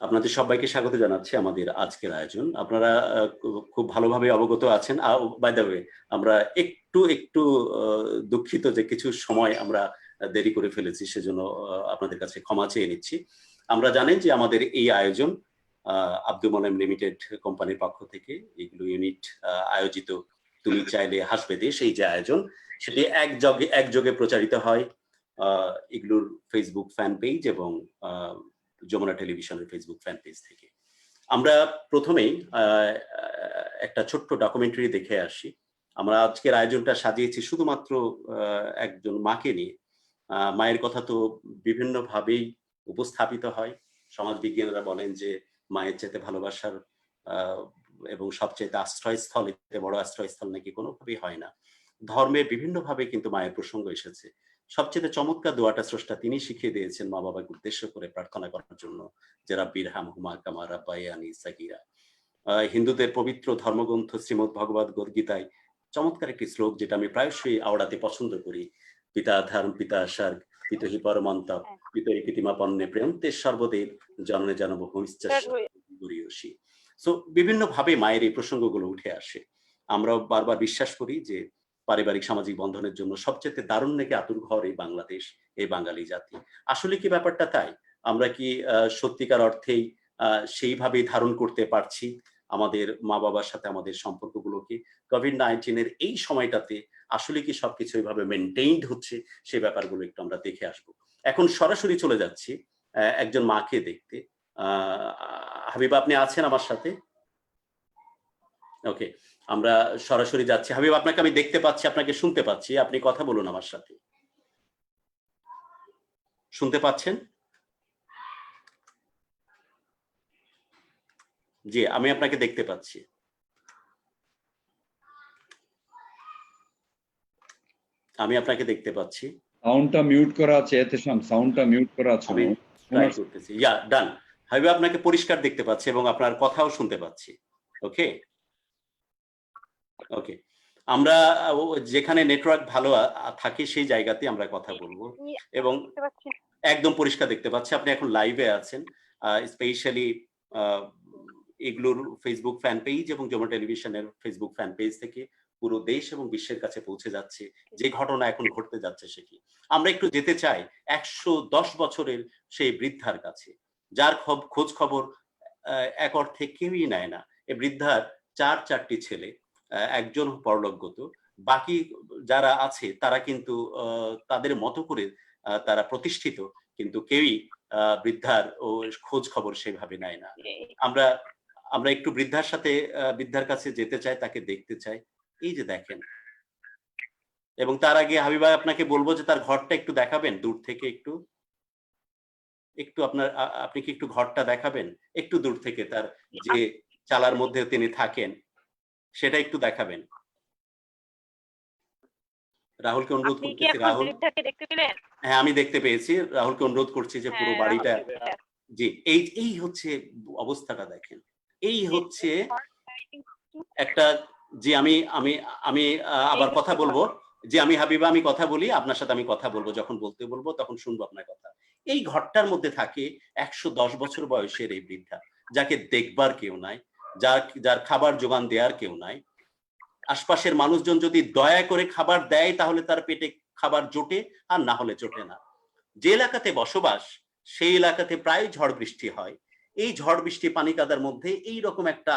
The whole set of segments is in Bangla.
আপনাদের সবাইকে স্বাগত জানাচ্ছি আমাদের আজকের আয়োজন। আপনারা খুব ভালোভাবে অবগত আছেন। বাই দ্য ওয়ে আমরা একটু দুঃখিত যে কিছু সময় আমরা দেরি করে ফেলেছি। সেজন্য আপনাদের কাছে ক্ষমা চেয়ে নিচ্ছি। আমরা জানেন যে আমাদের এই আয়োজন আব্দুল মোনেম লিমিটেড কোম্পানির পক্ষ থেকে এগুলো ইউনিট আয়োজিত তুমি চাইলে হাসবে দেশ এই যে আয়োজন সেটি একযোগে প্রচারিত হয় এগুলোর ফেসবুক ফ্যান পেজ এবং যমুনা টেলিভিশনের ফেসবুক ফ্যান পেজ থেকে। আমরা প্রথমেই একটা ছোট্ট ডকুমেন্টারি দেখে আসি। আমরা আজকের আয়োজনটা সাজিয়েছি শুধুমাত্র একজন মাকে নিয়ে। মায়ের কথা তো বিভিন্নভাবেই উপস্থাপিত হয়। সমাজবিজ্ঞানীরা বলেন যে মায়ের চাইতে ভালোবাসার এবং সবচাইতে আশ্রয়স্থল, এতে বড় আশ্রয়স্থল নাকি কোনোভাবেই হয় না। ধর্মে বিভিন্নভাবে কিন্তু মায়ের প্রসঙ্গ এসেছে। সবচেয়ে চমৎকার দোয়াটা স্রষ্টা তিনি শিখিয়ে দিয়েছেন মা বাবাকে উদ্দেশ্য করে প্রার্থনা করার জন্য, যে রাব্বির হামহুমা কামা রাব্বায়ানি সাগীরা। হিন্দুদের পবিত্র ধর্মগ্রন্থ শ্রীমদ্ ভগবদ গীতায় চমৎকার একটি শ্লোক যেটা আমি প্রায়শই আওড়াতে পছন্দ করি। পিতা ধর্ম পিতা স্বর্গ পিতহি পরমন্তপ পিতরি প্রীতিমাপন্নে প্রেমতে সর্বদেব জননে জনম ভূমিশ্চি। সো বিভিন্ন ভাবে মায়ের এই প্রসঙ্গগুলো উঠে আসে। আমরাও বারবার বিশ্বাস করি যে পারিবারিক সামাজিক বন্ধনের জন্য সবচেয়ে দারুণ নাকি আতুর ঘর এই বাংলাদেশ, এই বাঙালি জাতি। আসলে কি ব্যাপারটা তাই? আমরা কি সত্যিকার অর্থেই সেইভাবেই ধারণ করতে পারছি আমাদের মা বাবার সাথে আমাদের সম্পর্কগুলোকে? কোভিড-19 এর এই সময়টাতে আসলে কি সবকিছু এইভাবে মেইনটেইনড হচ্ছে? সে ব্যাপারগুলো একটু আমরা দেখে আসবো। এখন সরাসরি চলে যাচ্ছি একজন মাকে দেখতে। হাবিবা আপনি আছেন আমার সাথে? ওকে, আমরা সরাসরি যাচ্ছি। হাবিব আপনাকে আমি দেখতে পাচ্ছি, আপনাকে শুনতে পাচ্ছি। আপনি কথা বলুন আমার সাথে। শুনতে পাচ্ছেন? জি, আমি আপনাকে দেখতে পাচ্ছি। আমি আপনাকে দেখতে পাচ্ছি। সাউন্ডটা মিউট করা আছে, এতেশাম সাউন্ডটা মিউট করা আছে। আমি ট্রাই করতেছি। ইয়া ডান। হাবিব আপনাকে পরিষ্কার দেখতে পাচ্ছি এবং আপনার কথাও শুনতে পাচ্ছি। ওকে? ওকে। আমরা যেখানে নেটওয়ার্ক ভালো থাকে সেই জায়গাতে আমরা কথা বলবো এবং একদম পরিষ্কার দেখতে পাচ্ছি। আপনি এখন লাইভে আছেন। স্পেশালি এগুলোর ফেসবুক ফ্যান পেজ এবং যমুনা টেলিভিশনের ফেসবুক ফ্যান পেজ থেকে পুরো দেশ এবং বিশ্বের কাছে পৌঁছে যাচ্ছে যে ঘটনা এখন ঘটতে যাচ্ছে সেটি। আমরা একটু যেতে চাই ১১০ বছরের সেই বৃদ্ধার কাছে, যার খোঁজ খবর এক অর্থে কেউই নেয় না। এই বৃদ্ধার ৪টি ছেলে, একজন পরলোকগত, বাকি যারা আছে তারা কিন্তু তাদের মতো করে তারা প্রতিষ্ঠিত, কিন্তু কেউই বৃদ্ধার ও খোঁজ খবর সেভাবে নেয় না। আমরা একটু বৃদ্ধার কাছে যেতে চাই, তাকে দেখতে চাই। এই যে দেখেন, এবং তার আগে হাবিবা আপনাকে বলবো যে তার ঘরটা একটু দেখাবেন দূর থেকে একটু। আপনি কি একটু ঘরটা দেখাবেন? একটু দূর থেকে তার যে চালার মধ্যে তিনি থাকেন সেটা একটু দেখাবেন। রাহুলকে অনুরোধ করতেছি। রাহুল, হ্যাঁ আমি দেখতে পেয়েছি। রাহুলকে অনুরোধ করছি যে পুরো বাড়িটা, জি এই হচ্ছে অবস্থাটা দেখেন। এই হচ্ছে একটা, জি আমি আমি আমি আবার কথা বলবো। যে আমি হাবিবা আমি কথা বলি, আপনার সাথে আমি কথা বলবো, যখন বলতে বলবো তখন শুনবো আপনার কথা। এই ঘরটার মধ্যে থাকে ১১০ বছর বয়সের এই বৃদ্ধা, যাকে দেখবার কেউ নাই, যার খাবার জোগান দেওয়ার কেউ নাই। আশপাশের মানুষজন যদি দয়া করে খাবার দেয় তাহলে তার পেটে খাবার জোটে, আর না হলে জোটে না। যে এলাকাতে বসবাস সেই এলাকাতে প্রায় ঝড় বৃষ্টি হয়। এই ঝড় বৃষ্টি পানি কাদার মধ্যে এইরকম একটা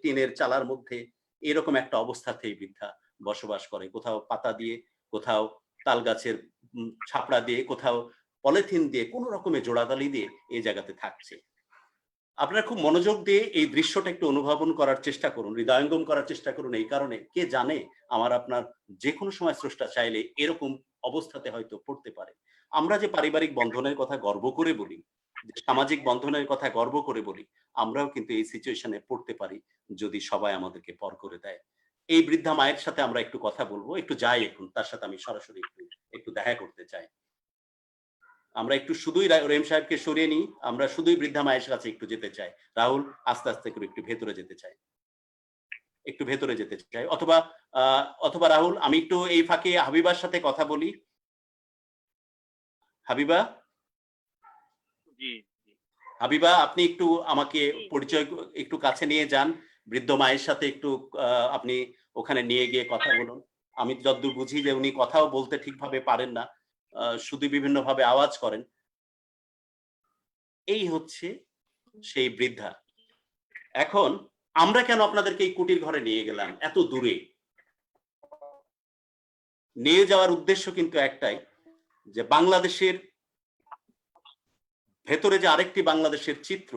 টিনের চালার মধ্যে এরকম একটা অবস্থাতেই বৃদ্ধা বসবাস করে। কোথাও পাতা দিয়ে, কোথাও তাল গাছের ছাপড়া দিয়ে, কোথাও পলিথিন দিয়ে, কোন রকমের জোড়াতালি দিয়ে এই জায়গাতে থাকছে। আপনারা খুব মনোযোগ দিয়ে এই দৃশ্যটা একটু অনুধাবন করার চেষ্টা করুন, হৃদয়ঙ্গম করার চেষ্টা করুন। এই কারণে কে জানে আমার আপনার যে কোনো সময় স্রষ্টা চাইলে এরকম অবস্থাতে হয়তো পড়তে পারে। আমরা যে পারিবারিক বন্ধনের কথা গর্ব করে বলি, যে সামাজিক বন্ধনের কথা গর্ব করে বলি, আমরাও কিন্তু এই সিচুয়েশনে পড়তে পারি যদি সবাই আমাদেরকে পর করে দেয়। এই বৃদ্ধা মায়ের সাথে আমরা একটু কথা বলবো। একটু যাই এখন তার সাথে আমি সরাসরি একটু দেখা করতে চাই। আমরা একটু শুধুই রহিম সাহেবকে সরিয়ে নিই, আমরা শুধুই বৃদ্ধা মায়ের কাছে একটু যেতে চাই। রাহুল আস্তে আস্তে করে একটু ভেতরে যেতে চাই, একটু ভেতরে যেতে চাই। অথবা রাহুল আমি একটু এই ফাঁকে হাবিবার সাথে কথা বলি। হাবিবা, হাবিবা, আপনি একটু আমাকে পরিচয় একটু কাছে নিয়ে যান, বৃদ্ধ মায়ের সাথে একটু আপনি ওখানে নিয়ে গিয়ে কথা বলুন। আমি যতদূর বুঝি যে উনি কথাও বলতে ঠিকভাবে পারেন না, শুধু বিভিন্নভাবে আওয়াজ করেন। এই হচ্ছে সেই বৃদ্ধা। এখন আমরা কেন আপনাদেরকে এই কুটির ঘরে নিয়ে গেলাম এত দূরে? নিয়ে যাওয়ার উদ্দেশ্য কিন্তু একটাই, যে বাংলাদেশের ভেতরে যে আরেকটি বাংলাদেশের চিত্র,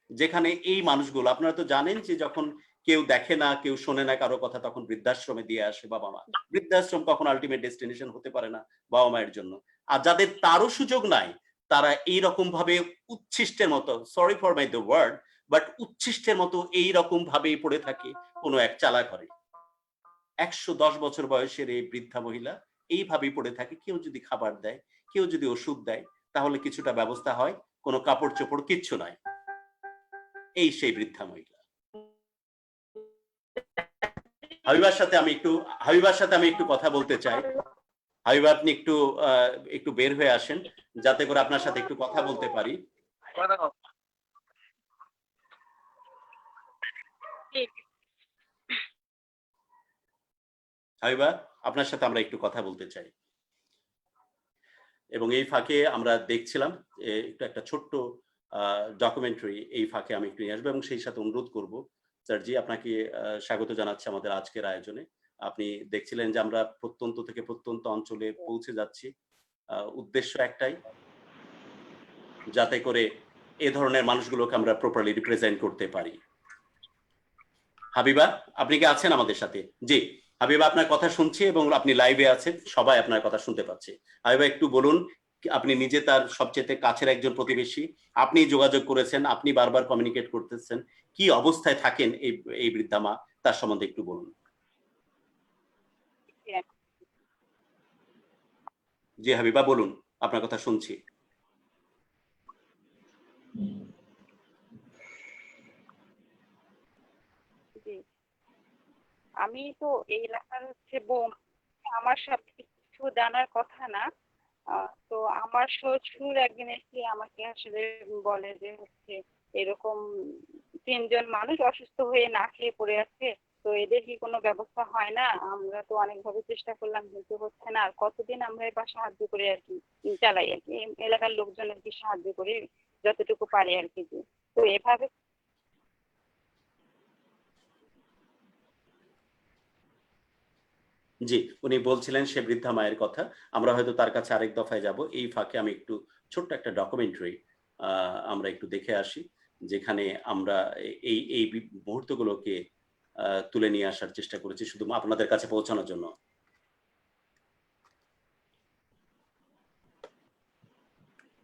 যেখানে এই মানুষগুলো, আপনারা তো জানেন যে যখন কেউ দেখে না, কেউ শোনে না কারো কথা, তখন বৃদ্ধাশ্রমে দিয়ে আসে বাবা মা। বৃদ্ধাশ্রম কখনো আলটিমেট ডেস্টিনেশন হতে পারে না বাবা মায়ের জন্য। আর যাদের তারও সুযোগ নাই, তারা এইরকম ভাবে উচ্ছিষ্টের মতো, sorry for my the word, but উচ্ছিষ্টের মতো এইরকম ভাবে পড়ে থাকে কোনো এক চালা ঘরে। 110 বছর বয়সের এই বৃদ্ধা মহিলা এইভাবেই পড়ে থাকে। কেউ যদি খাবার দেয়, কেউ যদি ওষুধ দেয়, তাহলে কিছুটা ব্যবস্থা হয়, কোনো কাপড় চোপড় কিচ্ছু নাই। এই সেই বৃদ্ধা মহিলা। হাবিবার সাথে আমি একটু কথা বলতে চাই। হাবিবা, আপনি একটু বের হয়ে আসেন, যাতে করে আপনার সাথে একটু কথা বলতে পারি। হাবিবা, আপনার সাথে আমরা একটু কথা বলতে চাই। এবং এই ফাঁকে আমরা দেখছিলাম একটু একটা ছোট্ট ডকুমেন্টারি, এই ফাঁকে আমি একটু নিয়ে আসবো এবং সেই সাথে অনুরোধ করব স্যারজি, আপনাকে স্বাগত জানাচ্ছি আমাদের আজকের আয়োজনে। আপনি দেখছিলেন যে আমরা প্রত্যন্ত থেকে প্রত্যন্ত অঞ্চলে পৌঁছে যাচ্ছি। উদ্দেশ্য একটাই, যাতে করে এ ধরনের মানুষগুলোকে আমরা প্রপারলি রিপ্রেজেন্ট করতে পারি। হাবিবা, আপনি কি আছেন আমাদের সাথে? জি হাবিবা, আপনার কথা শুনছি এবং আপনি লাইভে আছেন, সবাই আপনার কথা শুনতে পাচ্ছে। হাবিবা, একটু বলুন, আপনি নিজে তার সবচেয়ে কাছের একজন প্রতিবেশী, আপনি যোগাযোগ করেছেন, আপনি বারবার কমিউনিকেট করতেছেন, কি অবস্থায় থাকেন এই বৃদ্ধা মা, তার সম্বন্ধে একটু বলুন। জি হাবিবা, বলুন, আপনার কথা শুনছি। আমি তো এই এলাকার বোন, আমার সব কিছু জানার কথা না। তো আমার শ্বশুর একদিন এসে আমাকে আসলে বলে যে এরকম 3 জন মানুষ অসুস্থ হয়ে না খেয়ে পড়ে আছে, তো এদের কি কোনো ব্যবস্থা হয় না? আমরা তো অনেকভাবে চেষ্টা করলাম, কিন্তু হচ্ছে না। আর কতদিন আমরা এবার সাহায্য করে আর কি চালাই আর কি, এলাকার লোকজন আর কি সাহায্য করে যতটুকু পারে আর কি। তো এভাবে জি, উনি বলছিলেন সে বৃদ্ধা মায়ের কথা। আমরা হয়তো তার কাছে আরেক দফায় যাব। এই ফাঁকে আমি একটু ছোট্ট একটা ডকুমেন্টারি আমরা একটু দেখে আসি, যেখানে আমরা এই মুহূর্তগুলোকে তুলে নিয়ে আসার চেষ্টা করেছি শুধু আপনাদের কাছে পৌঁছানোর জন্য।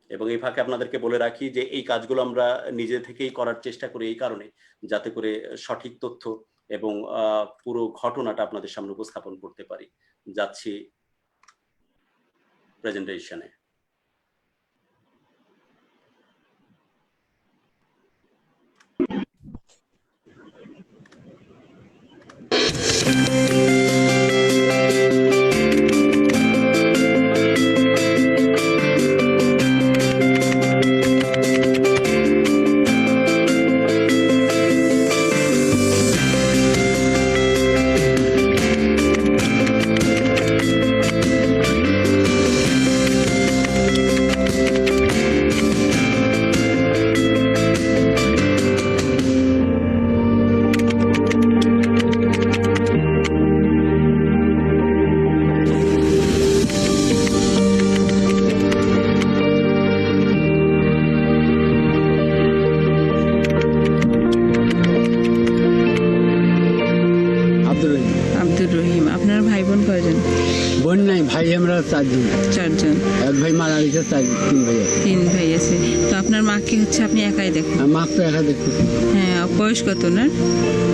এবং এই ফাঁকে আপনাদেরকে বলে রাখি যে এই কাজগুলো আমরা নিজে থেকেই করার চেষ্টা করি এই কারণে, যাতে করে সঠিক তথ্য এবং পুরো ঘটনাটা আপনাদের সামনে উপস্থাপন করতে পারি। যাচ্ছি প্রেজেন্টেশনে। বোন নাই, ভাই আমরা 4 জন। 4 জন। এক ভাই মারা গেছে, 3 ভাই আছে। 3 ভাই আছে। তো আপনার মাকে হচ্ছে আপনি একাই দেখেন? মা তো একা দেখতে। হ্যাঁ, বয়স কত না?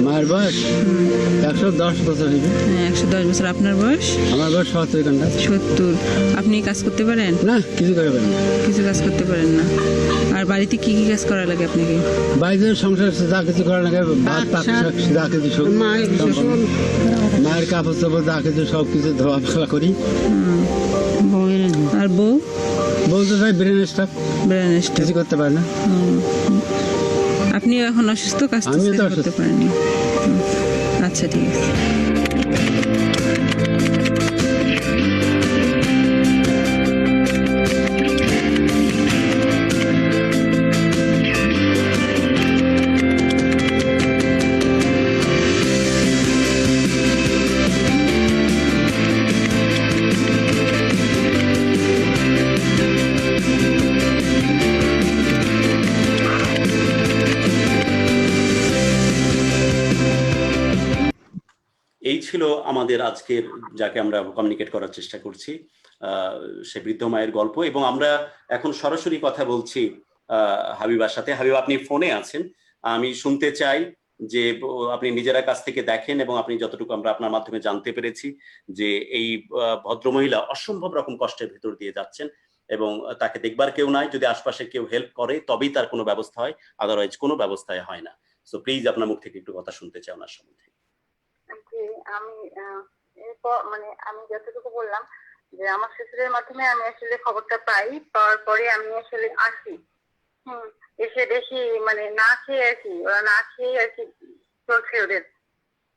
মায়ের বয়স 110 বছর হইবে। হ্যাঁ, 110 বছর। আপনার বয়স? আমার বয়স 70 ঘন্টা। 70। আপনি কাজ করতে পারেন? না, কিছু করতে পারেন না। কিছু কাজ করতে পারেন না। আর বাড়িতে কি কি কাজ করা লাগে আপনাকে? বাড়িতে সংসার যা কিছু করা লাগে, ভাত পাক যা কিছু সব, মায়ের কাপড় চাপড় যা কিছু সব কিছু ধোয়া ফেলা করি। আর বউ? বলতে চাই ব্রেন স্টাফ, ব্রেন স্টাফ কিছু করতে পারে না। আপনিও এখন অসুস্থ, কাজটা আমিও তো শেষ করতে অসুস্থ। পারেননি। আচ্ছা, ঠিক আছে। এই ছিল আমাদের আজকের, যাকে আমরা কমিউনিকেট করার চেষ্টা করছি, সে বৃদ্ধ মায়ের গল্প। এবং আমরা এখন সরাসরি কথা বলছি হাবিবার সাথে। হাবিব, আপনি ফোনে আছেন, আমি শুনতে চাই যে আপনি নিজেরা কাছ থেকে দেখেন, এবং আপনি যতটুকু আমরা আপনার মাধ্যমে জানতে পেরেছি যে এই ভদ্রমহিলা অসম্ভব রকম কষ্টের ভিতর দিয়ে যাচ্ছেন, এবং তাকে দেখবার কেউ নাই। যদি আশপাশে কেউ হেল্প করে তবেই তার কোনো ব্যবস্থা হয়, আদারওয়াইজ কোনো ব্যবস্থায় হয় না। সো প্লিজ আপনার মুখ থেকে একটু কথা শুনতে চাই ওনার সম্বন্ধে। আমি এরপর আমি যতটুকু বললাম যে আমার শ্বশুরের মাধ্যমে আমি আসলে খবরটা পাই, পাওয়ার পরে আমি আসলে আসি। এসে দেখি না খেয়ে আর কি, ওরা না খেয়ে আর কি চলছে ওদের।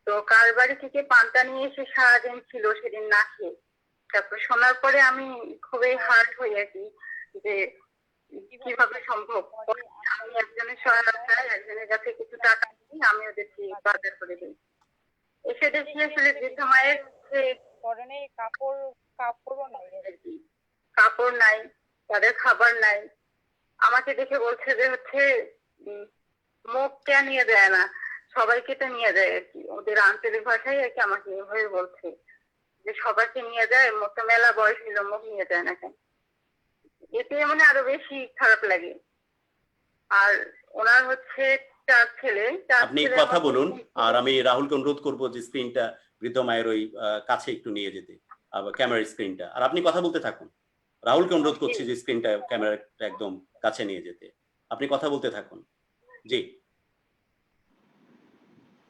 তো কার বাড়ি থেকে পান্তা নিয়ে এসে সারাদিন ছিল সেদিন না খেয়ে। তারপর শোনার পরে আমি খুবই হার্ট হই আর কি, যে কিভাবে সম্ভব। আমি একজনের সহায়তায় একজনের কাছে কিছু টাকা নিয়ে আমি ওদেরকে বাজার করে দিই। এসে দেখি আসলে বৃদ্ধ মায়ের পরনে কাপড়ও নাই আর কি, কাপড় নাই, তাদের খাবার নাই। আমাকে দেখে বলছে যে মুখটা নিয়ে দেয় না, সবাইকে তো নিয়ে দেয় আর কি, ওদের আঞ্চলিক ভাষায় আর কি আমাকে এভাবে বলছে যে সবাইকে নিয়ে যায়, মোট মেলা বয়স হইল, মুখ নিয়ে যায় না কেন। এতে আরো বেশি খারাপ লাগে। আর ওনার 4 ছেলে। আপনি কথা বলুন, আর আমি রাহুলকে অনুরোধ করবো যে স্ক্রিনটা বৃদ্ধ মায়ের ওই কাছে একটু নিয়ে যেতে, ক্যামেরার স্ক্রিনটা, আর আপনি কথা বলতে থাকুন। রাহুলকে অনুরোধ করছি যে স্ক্রিনটা ক্যামেরাটা একদম কাছে নিয়ে যেতে, আপনি কথা বলতে থাকুন। জি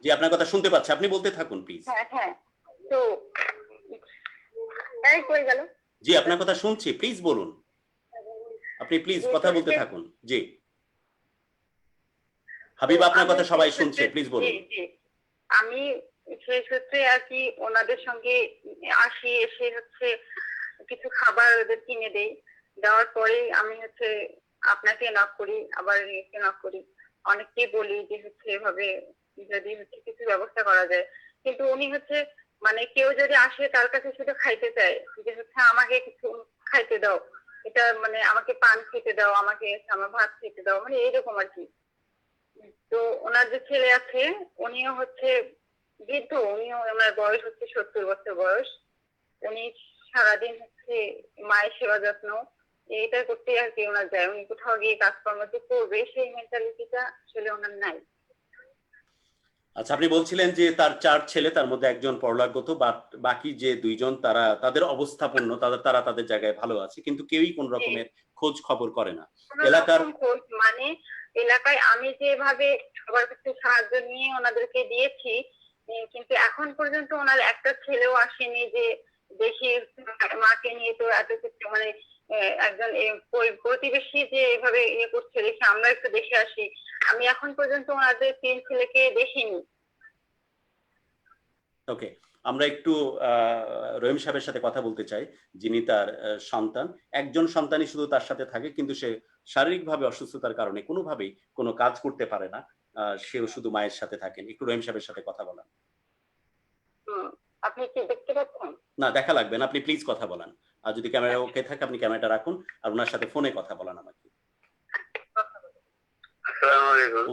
জি, আপনার কথা শুনতে পাচ্ছি, আপনি বলতে থাকুন প্লিজ। হ্যাঁ, তো কই গেল? জি, আপনার কথা শুনছি, প্লিজ বলুন, আপনি প্লিজ কথা বলতে থাকুন। জি হাবিব, আপনার কথা সবাই শুনছে, প্লিজ বলুন। আমি সেই সূত্রে আর কি ওনাদের সঙ্গে আসি, এসে কিছু খাবার ওদের কিনে দেই। দেওয়ার পরে আমি আপনাকে নক করি, আবার নক করি, অনেককেই বলি যে এভাবে যদি কিছু ব্যবস্থা করা যায়। কিন্তু উনি কেউ যদি আসে তার কাছে শুধু খাইতে চায় যে আমাকে কিছু খাইতে দাও, এটা আমাকে পান খেতে দাও, আমাকে আমার ভাত খেতে দাও, এইরকম আর কি। তো ওনার যে ছেলে আছে উনিও বৃদ্ধ, উনিও ওনার বয়স 70 বছর বয়স। উনি সারাদিন মায়ের সেবা যত্ন এইটা করতে আর কি ওনার যায়। উনি কোথাও গিয়ে কাজকর্ম যে করবে সেই মেন্টালিটিটা আসলে ওনার নাই। আচ্ছা, আপনি বলছিলেন যে তার 4 ছেলে, তার মধ্যে একজন পরলোকগত, বাকি যে 2 জন তারা তাদের অবস্থাপন্ন, তারা তাদের জায়গায় ভালো আছে, কিন্তু কেউই কোন রকমের খোঁজ খবর করে না এলাকার। এলাকায় আমি যেভাবে সবার কাছে সাহায্য নিয়ে ওনাদেরকে দিয়েছি, কিন্তু এখন পর্যন্ত ওনার একটা ছেলেও আসেনি যে দেখি মাকে নিয়ে তো এত কিছু একজন প্রতিবেশী যে এভাবে করছে দেখে আমরা একটু দেখে আসি। আমি এখন পর্যন্ত ওনাদের 3 ছেলেকে দেখিনি। ওকে, আমরা একটু রহিম সাহেবের সাথে কথা বলতে চাই, যিনি তার সন্তান, একজন সন্তানই শুধু তার সাথে থাকে, কিন্তু সে শারীরিকভাবে অসুস্থতার কারণে কোনোভাবেই কোনো কাজ করতে পারে না, সেও শুধু মায়ের সাথে থাকেন। একটু রহিম সাহেবের সাথে কথা বলান। আপনি কি দেখতে পাচ্ছেন? না, দেখা লাগবে না, আপনি প্লিজ কথা বলান। আর যদি ক্যামেরা ওকে থাকে আপনি ক্যামেরাটা রাখুন, আর ওনার সাথে ফোনে কথা বলান আমাকে।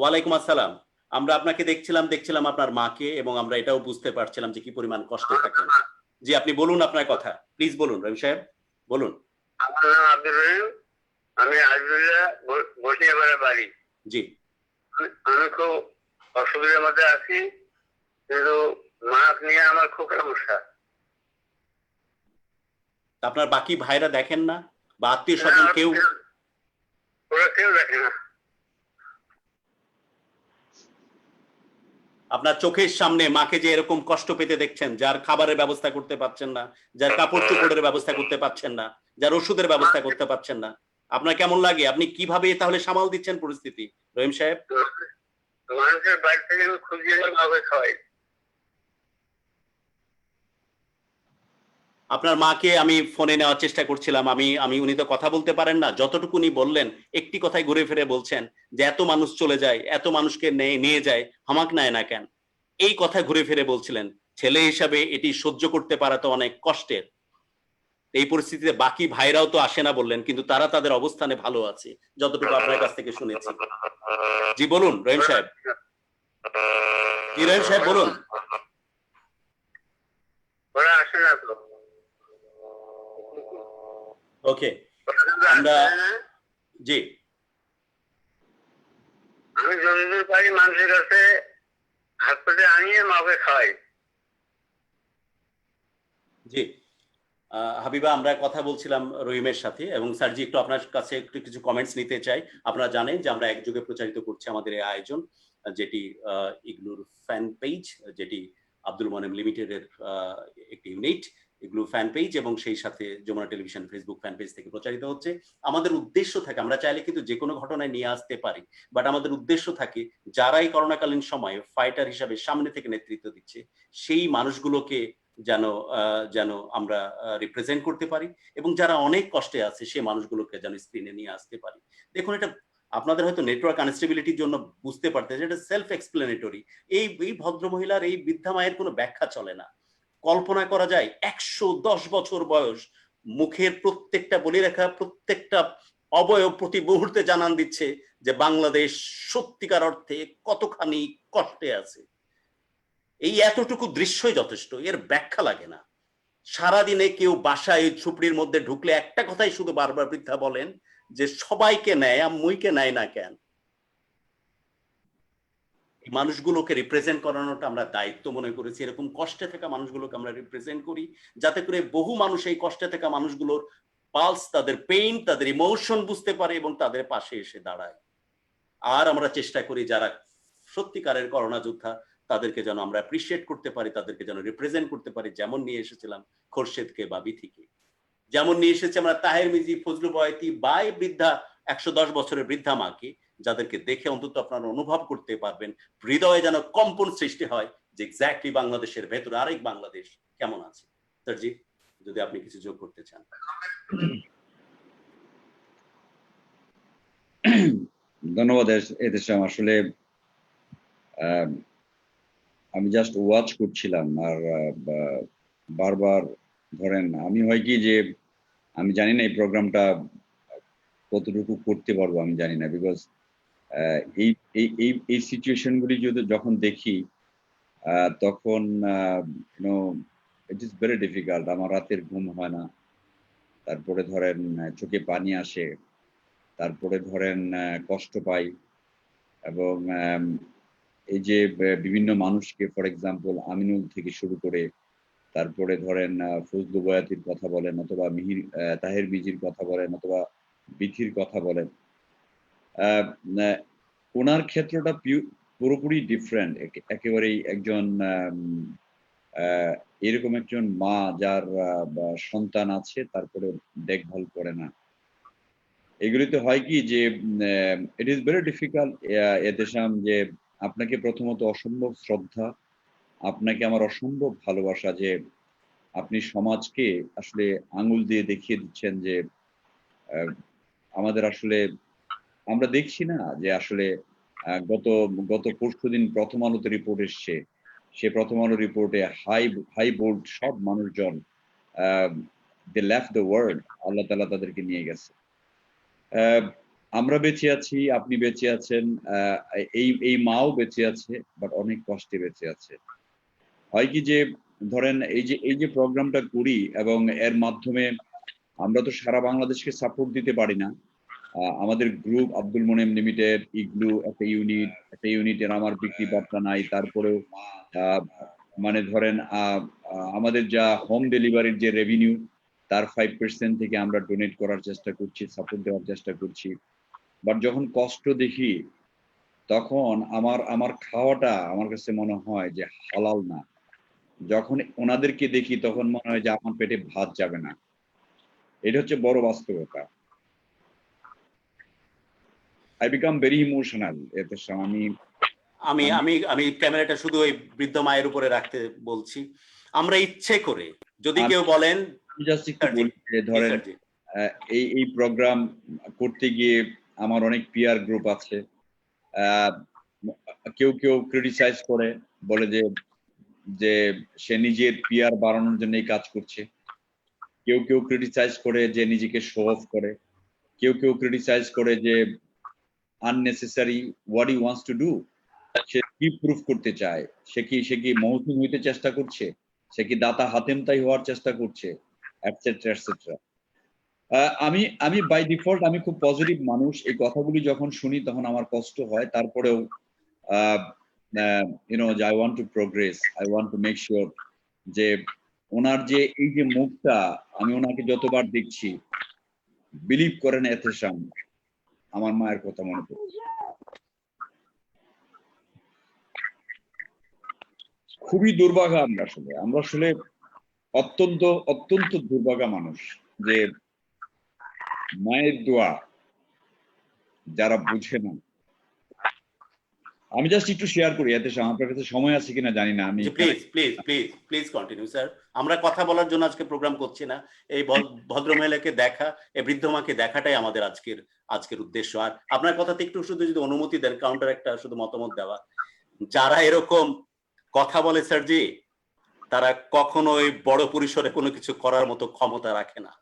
ওয়ালাইকুম আসসালাম। আমরা আপনাকে দেখছিলাম আপনার মাকে, এবং আমরা এটাও বুঝতে পারছিলাম যে কি পরিমাণ কষ্টে থাকেন। জি, আপনি বলুন আপনার কথা, প্লিজ বলুন রহিম সাহেব, বলুন। আমার নাম আব্দুর রহিম, আমি আজমিরা বসিয়াপাড়া বাড়ি। জি, আমি খুব অসুবিধার মধ্যে আছি, কিন্তু মাছ নিয়ে আমার খুব সমস্যা। আপনার বাকি ভাইরা দেখেন না, বা আত্মীয় স্বজন কেউ? ওরা কেউ দেখে না। আপনার চোখের সামনে মাকে যে এরকম কষ্ট পেতে দেখছেন, যার খাবারের ব্যবস্থা করতে পারছেন না, যার কাপড় চোপড়ের ব্যবস্থা করতে পারছেন না, যার ওষুধের ব্যবস্থা করতে পারছেন না, আপনার কেমন লাগে? আপনি কিভাবে তাহলে সামাল দিচ্ছেন পরিস্থিতি রহিম সাহেব? মানুষের বাড়ি থেকে আমি খুঁজিয়ে এনে মাকে খাওয়াই। আপনার মাকে আমি ফোনে নেওয়ার চেষ্টা করছিলাম, আমি উনি তো কথা বলতে পারেন না, যতটুকু উনি বললেন একটি কথাই ঘুরে ফিরে বলছেন যে এত মানুষ চলে যায়, এত মানুষকে নিয়ে যায়, হামাক নেয় না কেন, এই কথা ঘুরে ফিরে বলছিলেন। ছেলে হিসাবে এটি সহ্য করতে পারা তো অনেক কষ্টের। এই পরিস্থিতিতে বাকি ভাইরাও তো আসে না বললেন, কিন্তু তারা তাদের অবস্থানে ভালো আছে যতটুকু আপনার কাছ থেকে শুনেছি। জি বলুন রহিম সাহেব। জি রহিম সাহেব বলুন। ওরা আসে না তো। ওকে, আমরা জি আমি যতদূর পারি মানুষের কাছে হাত পেতে আনিয়ে মাকে খাওয়াই। জি হাবিবা, আমরা কথা বলছিলাম রহিমের সাথে, এবং স্যারজি একটু আপনার কাছে একটু কিছু কমেন্টস নিতে চাই। আপনারা জানেন যে আমরা একযোগে প্রচারিত করছি আমাদের এই আয়োজন, যেটি ইগলুর ফ্যান পেজ, যেটি আব্দুল মোনেম লিমিটেডের একটি ইউনিট, ইগলু ফ্যান পেজ, এবং সেই সাথে Jamuna television Facebook fan page থেকে প্রচারিত হচ্ছে। আমাদের উদ্দেশ্য থাকে, আমরা চাইলে কিন্তু যে কোনো ঘটনায় নিয়ে আসতে পারি, বাট আমাদের উদ্দেশ্য থাকে যারাই করোনাকালীন সময়ে ফাইটার হিসাবে সামনে থেকে নেতৃত্ব দিচ্ছে সেই মানুষগুলোকে যেন আমরা রিপ্রেজেন্ট করতে পারি, এবং যারা অনেক কষ্টে আছে সেই মানুষগুলোকে যেন স্ক্রিনে নিয়ে আসতে পারি। দেখুন, এটা আপনাদের হয়তো নেটওয়ার্ক আনস্টেবিলিটির জন্য বুঝতে পারতেছে, এটা সেলফ এক্সপ্লেনেটরি। এই ভদ্র মহিলার, এই বৃদ্ধা মায়ের কোনো ব্যাখ্যা চলে না। কল্পনা করা যায় 110 বছর বয়স, মুখের প্রত্যেকটা বলিরেখা, প্রত্যেকটা অবয়ব প্রতি মুহূর্তে জানান দিচ্ছে যে বাংলাদেশ সত্যিকার অর্থে কতখানি কষ্টে আছে। এই এতটুকু দৃশ্যই যথেষ্ট, এর ব্যাখ্যা লাগে না। সারাদিনে কেউ বাসায় ঝুপড়ির মধ্যে ঢুকলে একটা কথাই শুধু বারবার বৃদ্ধা বলেন যে সবাইকে নেয়, আম্মুইকে নেয় না কেন। মানুষগুলোকে রিপ্রেজেন্ট করানোটা আমরা দায়িত্ব মনে করেছি, এরকম কষ্টে থাকা মানুষগুলোকে আমরা রিপ্রেজেন্ট করি, যাতে করে বহু মানুষ এই কষ্টে থাকা মানুষগুলোর পালস, তাদের পেইন, তাদের ইমোশন বুঝতে পারে এবং তাদের পাশে এসে দাঁড়ায়। আর আমরা চেষ্টা করি যারা সত্যিকারের করোনা যোদ্ধা তাদেরকে যেন আমরা অ্যাপ্রিসিয়েট করতে পারি, তাদেরকে যেন রিপ্রেজেন্ট করতে পারি, যেমন নিয়ে এসেছিলাম খোরশেদকে বা বিথিকে, যেমন নিয়ে এসেছি আমরা তাহের মিজি, ফজলু বয়াতি বা বৃদ্ধা 110 বছরের বৃদ্ধা মাকে, যাদেরকে দেখে অন্তত আপনারা অনুভব করতে পারবেন, হৃদয়ে যেন কম্পন সৃষ্টি হয় যে এক্স্যাক্টলি বাংলাদেশের ভেতরে আরেক বাংলাদেশ কেমন আছে। স্যারজি, যদি আপনি কিছু যোগ করতে চান। ধন্যবাদ এদেশাম। আসলে আমি জাস্ট ওয়াচ করছিলাম, আর বারবার ধরেন আমি হয় কি যে আমি জানি না এই প্রোগ্রামটা কতটুকু করতে পারবো, আমি জানি না, বিকজ এই এই এই এই সিচুয়েশনগুলি যদি যখন দেখি তখন ইট ইজ ভেরি ডিফিকাল্ট। আমার রাতের ঘুম হয় না, তারপরে ধরেন চোখে পানি আসে, তারপরে ধরেন কষ্ট পাই, এবং এই যে বিভিন্ন মানুষকে, ফর এক্সাম্পল আমিনুল থেকে শুরু করে, তারপরে ধরেন ফজলু বয়াতির কথা বলেন, অথবা তাহের মিজির কথা বলেন, অথবা বিথির কথা বলেন, ওনার ক্ষেত্রটা পুরোপুরি ডিফারেন্ট। একেবারেই একজন এরকম একজন মা যার সন্তান আছে, তারপরে দেখভাল করে না। এগুলিতে হয় কি যে ইট ইজ ভেরি ডিফিকাল্ট এদেশাম, যে আপনাকে প্রথমত অসম্ভব শ্রদ্ধা, আপনাকে আমার অসম্ভব ভালোবাসা, যে আপনি সমাজকে আসলে আঙুল দিয়ে দেখিয়ে দিচ্ছেন যে আমাদের আসলে আমরা দেখছি না যে আসলে গত পরশুদিন প্রথম আলোতে রিপোর্ট এসছে, সে প্রথম আলো রিপোর্টে হাই বোল্ড সব মানুষজন দে লেফট দ্য ওয়ার্ল্ড, আল্লাহ তাআলা তাদেরকে নিয়ে গেছে। আমরা বেঁচে আছি, আপনি বেঁচে আছেন, এই মাও বেঁচে আছে, বাট অনেক কষ্টে বেঁচে আছে। হয় কি যে ধরেন এই যে প্রোগ্রামটা করি, এবং এর মাধ্যমে আমরা তো সারা বাংলাদেশকে সাপোর্ট দিতে পারি না। আমাদের group Abdul Monem limited, igloo একটা ইউনিটের আমার বিক্রি বার্তা নাই, তারপরেও মানে ধরেন আমাদের যা হোম ডেলিভারির যে রেভিনিউ, তার 5% থেকে আমরা ডোনেট করার চেষ্টা করছি, সাপোর্ট দেওয়ার চেষ্টা করছি। বাট যখন কষ্ট দেখি, তখন আমার খাওয়াটা আমার কাছে মনে হয় যে হালাল না। যখন ওনাদেরকে দেখি তখন মনে হয় যে আমার পেটে ভাত যাবে না। এটা হচ্ছে বড় বাস্তবতা। I become very emotional এতে। আমি আমি আমি আমি ক্যামেরাটা শুধু ওই বৃদ্ধ মায়ের উপরে রাখতে বলছি। আমরা ইচ্ছে করে যদি কেউ বলেন, জাস্ট একটু স্যার জি, বলি যে ধরেন স্যার জি, এই প্রোগ্রাম করতে গিয়ে আমার অনেক পিয়ার গ্রুপ আছে। আহ, কেউ কেউ ক্রিটিসাইজ করে, বলে যে যে সে নিজের পিয়ার বাড়ানোর জন্য এই কাজ করছে। কেউ কেউ ক্রিটিসাইজ করে যে নিজেকে শো অফ করে। কেউ কেউ ক্রিটিসাইজ করে যে unnecessary what he wants to do, সে কি প্রুফ করতে চায়, সে কি মহসিন হইতে চেষ্টা করছে, সে কি দাতা হাতেমতাই হওয়ার চেষ্টা করছে, এটসেট্রা এটসেট্রা। আমি আমি বাই ডিফল্ট আমি খুব পজিটিভ মানুষ। এই কথাগুলি যখন শুনি তখন আমার কষ্ট হয়, তারপরেও যে I want to progress, I want to make sure যে ওনার যে এই যে মুখটা, আমি ওনাকে যতবার দেখছি, বিলিভ করেন এতেশাম, আমার মায়ের কথা মনে পড়ছে। খুবই দুর্ভাগা আমরা আসলে অত্যন্ত অত্যন্ত দুর্ভাগা মানুষ, যে মায়ের দোয়া যারা বুঝে না। আমি জাস্ট একটু শেয়ার করি, এতে আপনার কাছে সময় আছে কিনা জানি না। আমি please please please please continue sir. আমরা কথা বলার জন্য আজকে প্রোগ্রাম করছি না, এই ভদ্র মহিলাকে দেখা, এই বৃদ্ধ মাকে দেখাটাই আমাদের আজকের উদ্দেশ্য। আর আপনার কথাতে একটু শুধু যদি অনুমতি দেন, কাউন্টার একটা শুধু মতামত দেওয়া। যারা এরকম কথা বলে স্যার জি, তারা কখনোই বড় পরিসরে কোনো কিছু করার মতো ক্ষমতা রাখে না।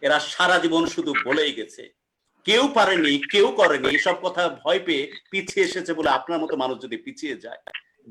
এরা সারা জীবন শুধু বলেই গেছে, কেউ পারেনি, কেউ করেনি, এসব কথা ভয় পেয়ে পিছিয়ে এসেছে বলে আপনার মতো মানুষ যদি পিছিয়ে যায়,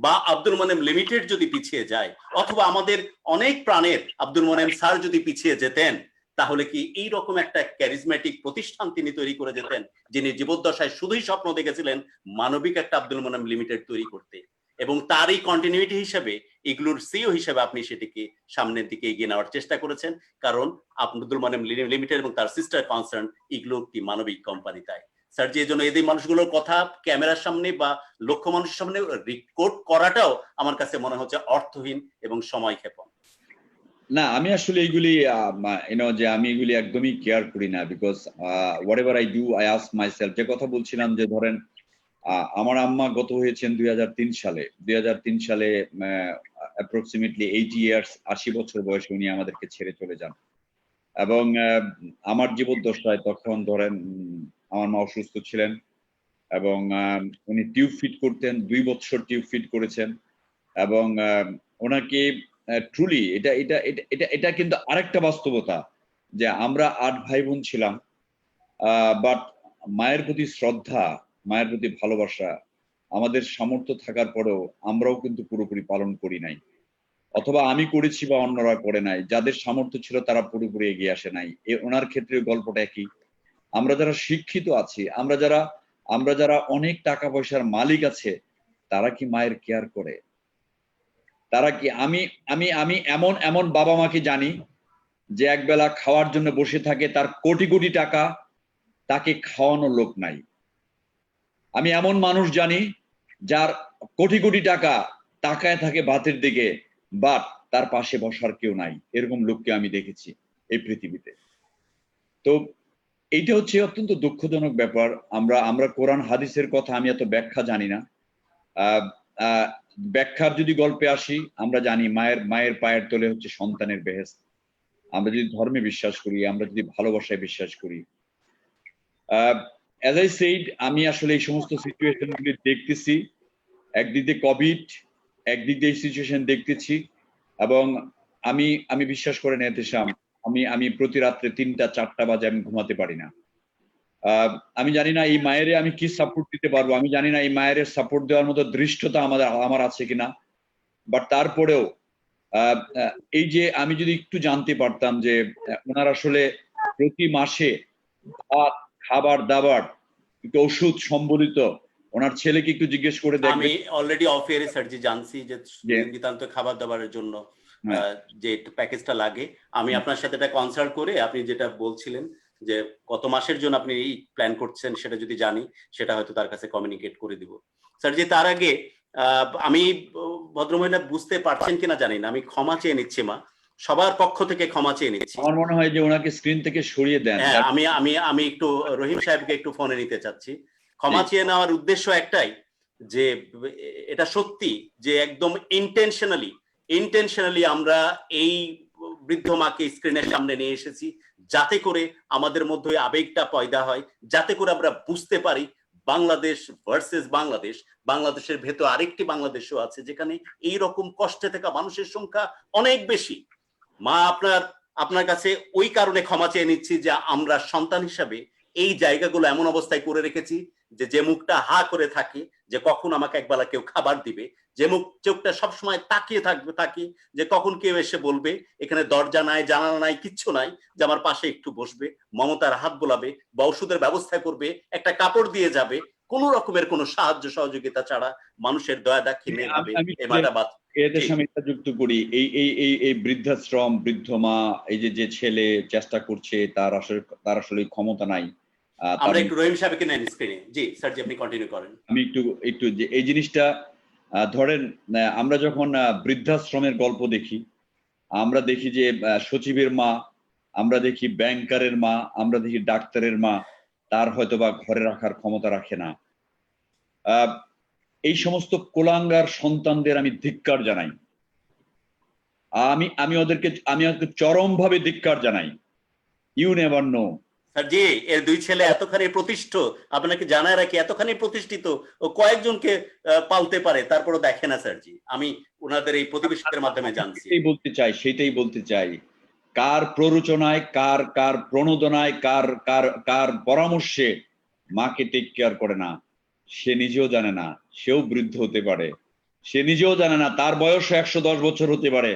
বা আব্দুল মোনেম লিমিটেড যদি পিছিয়ে যায়, অথবা আমাদের অনেক প্রাণের আব্দুল মোনেম স্যার যদি পিছিয়ে যেতেন, তাহলে কি এই রকম একটা ক্যারিজমেটিক প্রতিষ্ঠান তিনি তৈরি করে যেতেন, যিনি জীবদ্দশায় শুধুই স্বপ্ন দেখেছিলেন মানবিক একটা আব্দুল মোনেম লিমিটেড তৈরি করতে, এবং তারই কন্টিনিউটি হিসেবে এগুলোর সিইও হিসেবে আপনি সেটিকে সামনের দিকে এগিয়ে নেওয়ার চেষ্টা করেছেন। কারণ আব্দুল মোনেম লিমিটেড এবং তার সিস্টার কনসার্ন এগুলো একটি মানবিক কোম্পানি। তাই স্যার যে জন্য এই মানুষগুলোর কথা ক্যামেরার সামনে বা লক্ষ মানুষের সামনে রেকর্ড করাটাও আমার কাছে মনে হচ্ছে অর্থহীন এবং সময় ক্ষেপণ। না, আমি আসলে এইগুলি যে আমি এগুলি একদমই কেয়ার করি না, because what ever I do I ask myself. যে কথা বলছিলাম যে ধরেন আমার আম্মা গত হয়েছেন 2003 সালে। 2003 সালে অ্যাপ্রক্সিমেটলি 80 ইয়ার্স, 80 বছর বয়সে উনি আমাদেরকে ছেড়ে চলে যান। এবং আমার জীবদ্দশায় তখন ধরেন আমার মা অসুস্থ ছিলেন, এবং উনি টিউব ফিট করতেন, 2 বছর টিউব ফিট করেছেন। এবং ওনাকে ট্রুলি এটা এটা এটা এটা কিন্তু আরেকটা বাস্তবতা যে আমরা 8 ভাই বোন ছিলাম, বাট মায়ের প্রতি শ্রদ্ধা, মায়ের প্রতি ভালোবাসা আমাদের সামর্থ্য থাকার পরেও আমরাও কিন্তু পুরোপুরি পালন করি নাই, অথবা আমি করেছি বা অন্যরা করে নাই। যাদের সামর্থ্য ছিল তারা পুরোপুরি এগিয়ে আসে নাই। ওনার ক্ষেত্রে গল্পটা একই। আমরা যারা শিক্ষিত আছি, আমরা যারা অনেক টাকা পয়সার মালিক আছে, তারা কি মায়ের কেয়ার করে? তারা কি আমি আমি আমি এমন এমন বাবা মাকে জানি যে একবেলা খাওয়ার জন্য বসে থাকে, তার কোটি কোটি টাকা, তাকে খাওয়ানোর লোক নাই। আমি এমন মানুষ জানি যার কোটি কোটি টাকা তাকায় থাকে ভাতের দিকে, বাট তার পাশে বসার কেউ নাই। এরকম লোককে আমি দেখেছি এই পৃথিবীতে। তো এইটা হচ্ছে অত্যন্ত দুঃখজনক ব্যাপার। আমরা কোরআন হাদিসের কথা আমি এত ব্যাখ্যা জানি না। ব্যাখ্যার যদি গল্পে আসি, আমরা জানি মায়ের পায়ের তলে হচ্ছে সন্তানের বেহেশত। আমরা যদি ধর্মে বিশ্বাস করি, আমরা যদি ভালোবাসায় বিশ্বাস করি, অ্যাজ আই সেইড, আমি আসলে এই সমস্ত সিচুয়েশনগুলি দেখতেছি। একদিক দিয়ে কোভিড, একদিক দিয়ে এই সিচুয়েশন দেখতেছি, এবং আমি বিশ্বাস করে এতেশাম, আমি প্রতি রাত্রে 3টা-4টা বাজে আমি ঘুমাতে পারি না। আমি জানি না এই মায়ের আমি কি সাপোর্ট দিতে পারবো, আমি জানি না এই মায়ের সাপোর্ট দেওয়ার মতো দৃষ্টতা আমার আছে কিনা, বাট তারপরেও এই যে আমি যদি একটু জানতে পারতাম যে ওনার আসলে প্রতি মাসে ভাত, খাবার দাবার, একটু ওষুধ সম্বলিত, ওনার ছেলেকে একটু জিজ্ঞেস করে দেখবেন। আমি অলরেডি অফ এয়ারে স্যারজি জানছি যে নিতান্ত খাবার দাবারের জন্য যে প্যাকেজটা লাগে। আমি আপনার সাথে এটা কনসাল্ট করে, আপনি যেটা বলছিলেন যে কত মাসের জন্য আপনি এই প্ল্যান করছেন, সেটা যদি জানি সেটা হয়তো তার কাছে কমিউনিকেট করে দিব। স্যারজি তার আগে আমি ভদ্রমহিলা বুঝতে পারছেন কিনা জানি না, আমি ক্ষমা চেয়ে নিচ্ছি মা, সবার পক্ষ থেকে ক্ষমা চেয়ে নিচ্ছি। আমার মনে হয় যে ওনাকে স্ক্রিন থেকে সরিয়ে দেন। হ্যাঁ, আমি একটু রহিম সাহেবকে একটু ফোনে নিতে চাচ্ছি। ক্ষমা চেয়ে নেওয়ার উদ্দেশ্য একটাই যে এটা সত্যি যে একদম ইন্টেনশনালি আমরা এই বৃদ্ধ মাকে স্ক্রিনের সামনে নিয়ে এসেছি যাতে করে আমাদের মধ্যে ওই আবেগটা পয়দা হয়, যাতে করে আমরা বুঝতে পারি বাংলাদেশ ভার্সেস বাংলাদেশ, বাংলাদেশের ভেতর আরেকটি বাংলাদেশও আছে যেখানে এই রকম কষ্টে থাকা মানুষের সংখ্যা অনেক বেশি। মা, আপনার কাছে ওই কারণে ক্ষমা চেয়ে নিচ্ছি যে আমরা সন্তান হিসাবে এই জায়গাগুলো এমন অবস্থায় করে রেখেছি যে মুখটা হা করে থাকে যে কখন আমাকে একবেলা কেউ খাবার দিবে, যে চোখটা সবসময় তাকিয়ে থাকি যে কখন কেউ এসে বলবে, এখানে দরজা নাই, জানালা নাই, কিচ্ছু নাই, যে আমার পাশে একটু বসবে, মমতার হাত বোলাবে বা ওষুধের ব্যবস্থা করবে, একটা কাপড় দিয়ে যাবে, কোন রকমের কোনো সাহায্য সহযোগিতা ছাড়া মানুষের দয়া দাক্ষিণ্যে ভাবে এই মাটা এদের সাথে এটা যুক্ত করি। এই বৃদ্ধাশ্রম, বৃদ্ধ মা, এই যে ছেলে চেষ্টা করছে, তার আসলে ক্ষমতা নাই। আমরা একটু রহিম সাহেবকে নেন স্ক্রিনে। জি স্যার, জি আপনি কন্টিনিউ করেন। আমি একটু যে এই জিনিসটা ধরেন, আমরা যখন বৃদ্ধাশ্রমের গল্প দেখি, আমরা দেখি যে সচিবের মা, আমরা দেখি ব্যাংকারের মা, আমরা দেখি ডাক্তারের মা, তার হয়তো বা ঘরে রাখার ক্ষমতা রাখে না। এই সমস্ত কোলাঙ্গার সন্তানদের আমি ধিক্কার জানাই। আমি ওদেরকে চরমভাবে ধিক্কার জানাই। You never know. Sir ji, এর দুই ছেলে এতখানি প্রতিষ্ঠিত, আপনাকে জানায় রাখি, এতখানি প্রতিষ্ঠিত ও কয়েকজনকে পালতে পারে, তারপরও দেখে না স্যার জি। আমি ওনাদের এই প্রতিবেশীদের মাধ্যমে জানছি। সেটাই বলতে চাই, কার প্ররোচনায়, কার প্রণোদনায়, কার পরামর্শে মাকে টেক কেয়ার করে না, সে নিজেও জানে না। সেও বৃদ্ধ হতে পারে, সে নিজেও জানে না, তার বয়স 110 বছর হতে পারে,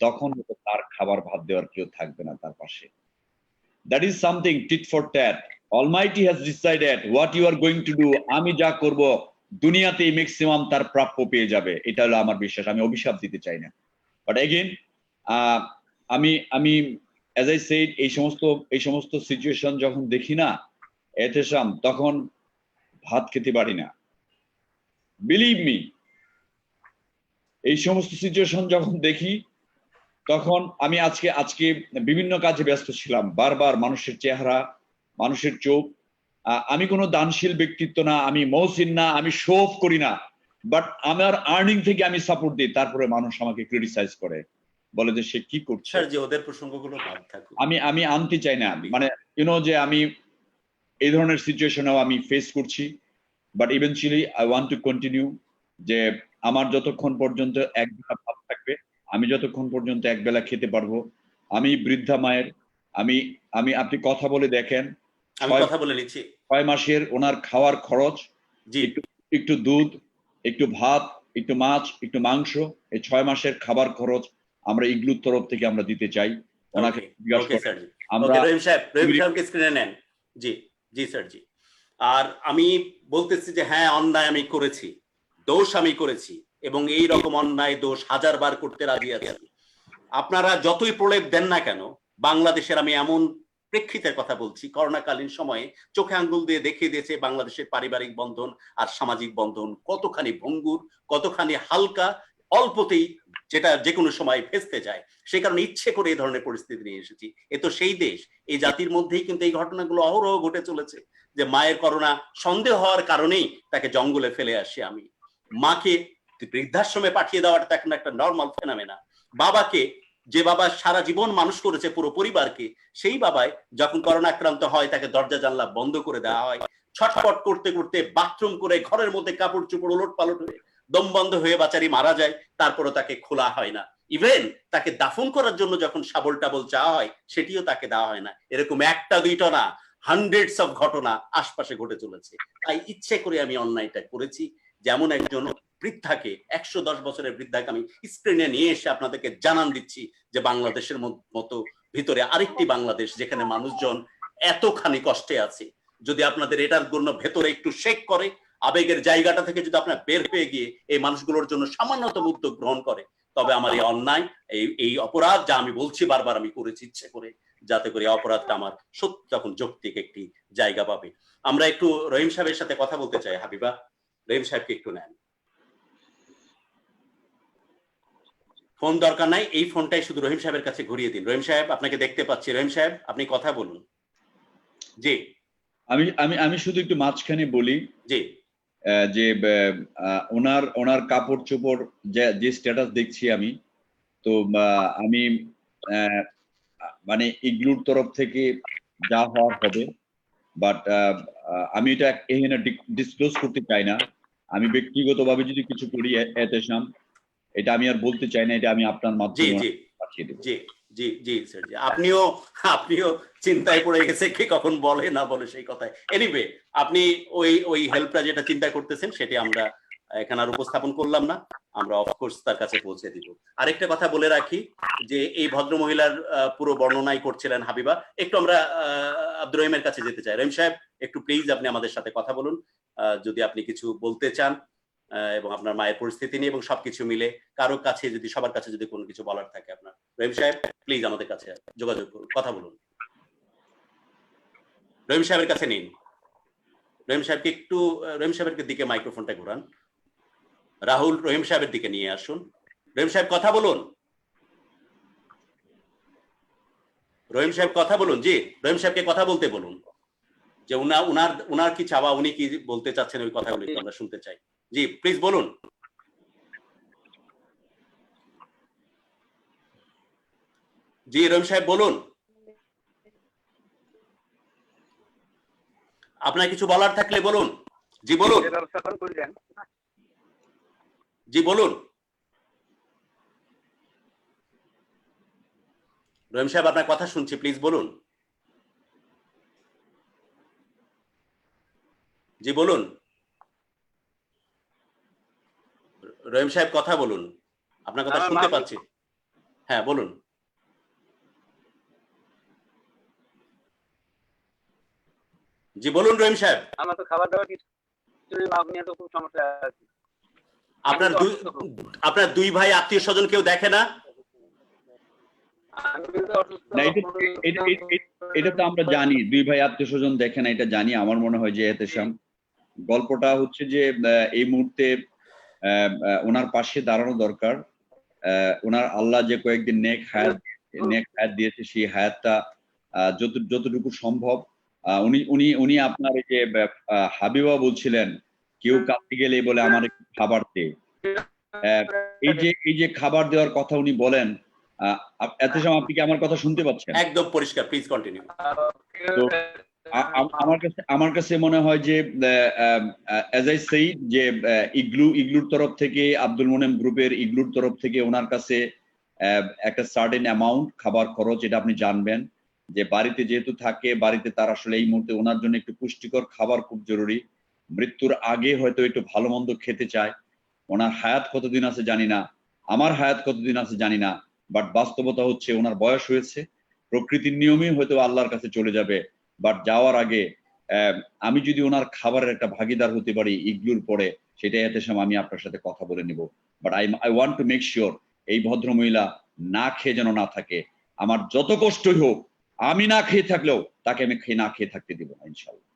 তখন তার খাবার ভাত দেওয়ার কেউ থাকবে না তার পাশে। That is something tit for tat. Almighty has decided what you are going to do. আমি যা করব দুনিয়াতেই ম্যাক্সিমাম তার প্রাপ্য পেয়ে যাবে, এটা হলো আমার বিশ্বাস। আমি অভিশাপ দিতে চাই না, বাট এগেইন আমি as I said, এই সমস্ত সিচুয়েশন যখন দেখি না এতেশাম, তখন ভাত খেতে পারি না। বিলিভ মি, এই সমস্ত সিচুয়েশন যখন দেখি তখন আমি আজকে বিভিন্ন কাজে ব্যস্ত ছিলাম, বারবার মানুষের চেহারা, মানুষের চোখ। আমি কোনো দানশীল ব্যক্তিত্ব না, আমি মহসিন না, আমি শো অফ করি না, বাট আমার আর্নিং থেকে আমি সাপোর্ট দিই। তারপরে মানুষ আমাকে ক্রিটিসাইজ করে, বলে যে সে কি করছে। স্যার যে ওদের প্রসঙ্গগুলো বাদ থাকুক, আমি আনতে চাই না, মানে যে আমি এই ধরনের সিচুয়েশনেও আমি ফেস করছি, but eventually I want to continue. যে আমার যতক্ষণ পর্যন্ত একবেলা ভাত থাকবে, আমি যতক্ষণ পর্যন্ত একবেলা খেতে পারবো, আমি বৃদ্ধা মায়ের আপনি কথা বলে দেখেন, আমি কথা বলে নিচ্ছি, 6 মাসের ওনার খাওয়ার খরচ, একটু দুধ, একটু ভাত, একটু মাছ, একটু মাংস, এই 6 মাসের খাবার খরচ আমরা ইগলুর তরফ থেকে আমরা দিতে চাই ওনাকে। রহিম সাহেবকে স্ক্রিনে নেন। জি জি স্যার জি। আর আমি বলতেছি যে হ্যাঁ, অন্যায় আমি করেছি, দোষ আমি করেছি, এবং এই রকম অন্যায় দোষ 1000 বার করতে রাজি আছি। আপনারা যতই প্রলেপ দেন না কেন, বাংলাদেশের, আমি এমন প্রেক্ষিতের কথা বলছি, করোনাকালীন সময়ে চোখে আঙ্গুল দিয়ে দেখিয়ে দিয়েছে বাংলাদেশের পারিবারিক বন্ধন আর সামাজিক বন্ধন কতখানি ভঙ্গুর, কতখানি হালকা, অল্পতেই যেটা যে কোনো সময় ভেস্তে যায়। সে কারণে ইচ্ছে করে এই ধরনের পরিস্থিতি নিয়ে এসেছি। এ তো সেই দেশ, এই জাতির মধ্যেই কিন্তু এই ঘটনাগুলো অহরহ ঘটে চলেছে, যে মায়ের করোনা সন্দেহ হওয়ার কারণেই তাকে জঙ্গলে ফেলে আসি আমি। মাকে বৃদ্ধাশ্রমে পাঠিয়ে দেওয়াটা এখন একটা নর্মাল ফেনোমেনা। বাবাকে, যে বাবা সারা জীবন মানুষ করেছে পুরো পরিবারকে, সেই বাবাই যখন করোনা আক্রান্ত হয় তাকে দরজা জানলা বন্ধ করে দেওয়া হয়, ছটফট করতে করতে বাথরুম করে ঘরের মধ্যে কাপড় চোপড় ওলট পালট হয়ে দম বন্ধ হয়ে বাচারি মারা যায়, তারপরও তাকে খোলা হয় না। ইভেন তাকে দাফন করার জন্য যখন শাবল টাবল চাওয়া হয়, সেটিও তাকে দেওয়া হয় না। এরকম একটা দুইটা না, হান্ড্রেডস অফ ঘটনা আশপাশে ঘটে চলেছে। তাই ইচ্ছে করে আমি অন্যায়টা করেছি। যেমন একজন বৃদ্ধাকে, 110 বছরের বৃদ্ধাকে আমি স্ক্রিনে নিয়ে এসে আপনাদেরকে জানান দিচ্ছি যে বাংলাদেশের মতো ভিতরে আরেকটি বাংলাদেশ, যেখানে মানুষজন এতখানি কষ্টে আছে। যদি আপনাদের এটার জন্য ভেতরে একটু শেক করে, আবেগের জায়গাটা থেকে যদি আপনার বের হয়ে গিয়ে এই মানুষগুলোর জন্য সামান্যতম উদ্যোগ গ্রহণ করে, তবে আমার এই অন্যায়, এই অপরাধ, যা আমি বলছি বারবার, আমি করেছি ইচ্ছে করে, যাতে করে অপরাধটা আমার সত্যি তখন যৌক্তিক একটি জায়গা পাবে। আমরা একটু রহিম সাহেবের সাথে কথা বলতে চাই। হাবিবা, রহিম সাহেবকে একটু নেন। ফোন দরকার নাই, এই ফোনটাই শুধু রহিম সাহেবের কাছে ঘুরিয়ে দিন। রহিম সাহেব, আপনাকে দেখতে পাচ্ছি। রহিম সাহেব, আপনি কথা বলুন। জি, আমি শুধু একটু মাঝখানে বলি। জি, যে ওনার ওনার কাপড় চোপড় যে স্ট্যাটাস দেখছি আমি, তো আমি মানে ইগলুর তরফ থেকে যা হওয়ার হবে, বাট আমি এটা এখানে ডিসক্লোজ করতে চাই না। আমি ব্যক্তিগতভাবে যদি কিছু করি এতেশাম, এটা আমি আর বলতে চাই না, এটা আমি আপনার জি মাধ্যমে জি পাঠিয়ে দেবো। জি জি জি স্যার জি, আপনিও আপনিও চিন্তায় পড়ে গেছে কে কখন বলে না বলে সেই কথায়। এনিওয়ে, আপনি ওই ওই হেল্পটা যেটা চিন্তা করতেছেন সেটি আমরা এখানে আর উপস্থাপন করলাম না, আমরা অফকোর্স তার কাছে পৌঁছে দিব। আরেকটা কথা বলে রাখি যে এই ভদ্র মহিলার পুরো বর্ণনাই করছিলেন হাবিবা, একটু আমরা আব্দুর রহিমের কাছে যেতে চাই। রহিম সাহেব, একটু প্লিজ আপনি আমাদের সাথে কথা বলুন, যদি আপনি কিছু বলতে চান এবং আপনার মায়ের পরিস্থিতি নিয়ে এবং সবকিছু মিলে কারো কাছে যদি, সবার কাছে যদি কোনো কিছু বলার থাকে আপনার। রহিম সাহেব প্লিজ আমাদের কাছে যোগাযোগ করুন, কথা বলুন। রহিম সাহেবের কাছে নিন। রহিম সাহেবকে একটু, রহিম সাহেবের দিকে মাইক্রোফোনটা ঘোরান। রাহুল, রহিম সাহেবের দিকে নিয়ে আসুন। রহিম সাহেব কথা বলুন। রহিম সাহেব কথা বলুন। জি, রহিম সাহেবকে কথা বলতে বলুন, যে উনার কি চাওয়া, উনি কি বলতে চাচ্ছেন ওই কথাগুলো একটু আমরা শুনতে চাই। জি প্লিজ বলুন। জি রহিম সাহেব বলুন, আপনার কিছু বলার থাকলে বলুন। জি বলুন। জি বলুন। রহিম সাহেব আপনার কথা শুনছি, প্লিজ বলুন। জি বলুন। রহিম সাহেব কথা বলুন, আপনার কথা শুনতে পাচ্ছি। হ্যাঁ বলুন। জি বলুন রহিম সাহেব। আমার তো খাবার দাবার কিছু মাপ নিয়ে তো খুব সমস্যা আছে। আপনার দুই ভাই আত্মীয় স্বজন কেউ দেখে না? না, এটা তো আমরা জানি, দুই ভাই আত্মীয় স্বজন দেখে না, এটা জানি। আমার মনে হয় যে এতেশাম, গল্পটা হচ্ছে যে এই মুহূর্তে ওনার পাশে দাঁড়ানো দরকার। ওনার আল্লাহ যে কয়েকদিন নেক হায়াত দিয়েছে, সেই হায়াতটা যতটুকু সম্ভব, উনি উনি উনি আপনার এই যে হাবিবা বলছিলেন কেউ কাঁদতে গেলে বলে আমার একটু খাবার দে, এই যে খাবার দেওয়ার কথা উনি বলেন, এত সময় আপনি কি আমার কথা শুনতে পাচ্ছেন? একদম পরিষ্কার, প্লিজ কন্টিনিউ। তো আমার কাছে মনে হয় যে অ্যাজ আই সেই যে ইগলুর তরফ থেকে, আব্দুল মোনেম গ্রুপের ইগলুর তরফ থেকে ওনার কাছে একটা সার্টেন অ্যামাউন্ট খাবার খরচ, এটা আপনি জানবেন যে বাড়িতে যেহেতু থাকে, বাড়িতে তার আসলে এই মুহূর্তে ওনার জন্য একটু পুষ্টিকর খাবার খুব জরুরি। মৃত্যুর আগে হয়তো একটু ভালো মন্দ খেতে চায়। ওনার হায়াত কতদিন আছে জানি না, আমার হায়াত কতদিন আছে জানি না, বাট বাস্তবতা হচ্ছে ওনার বয়স হয়েছে, প্রকৃতির নিয়মেই হয়তো আল্লাহর কাছে চলে যাবে। বাট যাওয়ার আগে আমি যদি ওনার খাবারের একটা ভাগিদার হতে পারি ইগলুর পরে, সেটা এতে সময় আমি আপনার সাথে কথা বলে নিব। But I want to make sure এই ভদ্র মহিলা না খেয়ে যেন না থাকে। আমার যত কষ্টই হোক, আমি না খেয়ে থাকলেও তাকে আমি না খেয়ে থাকতে দিব না, ইনশাআল্লাহ।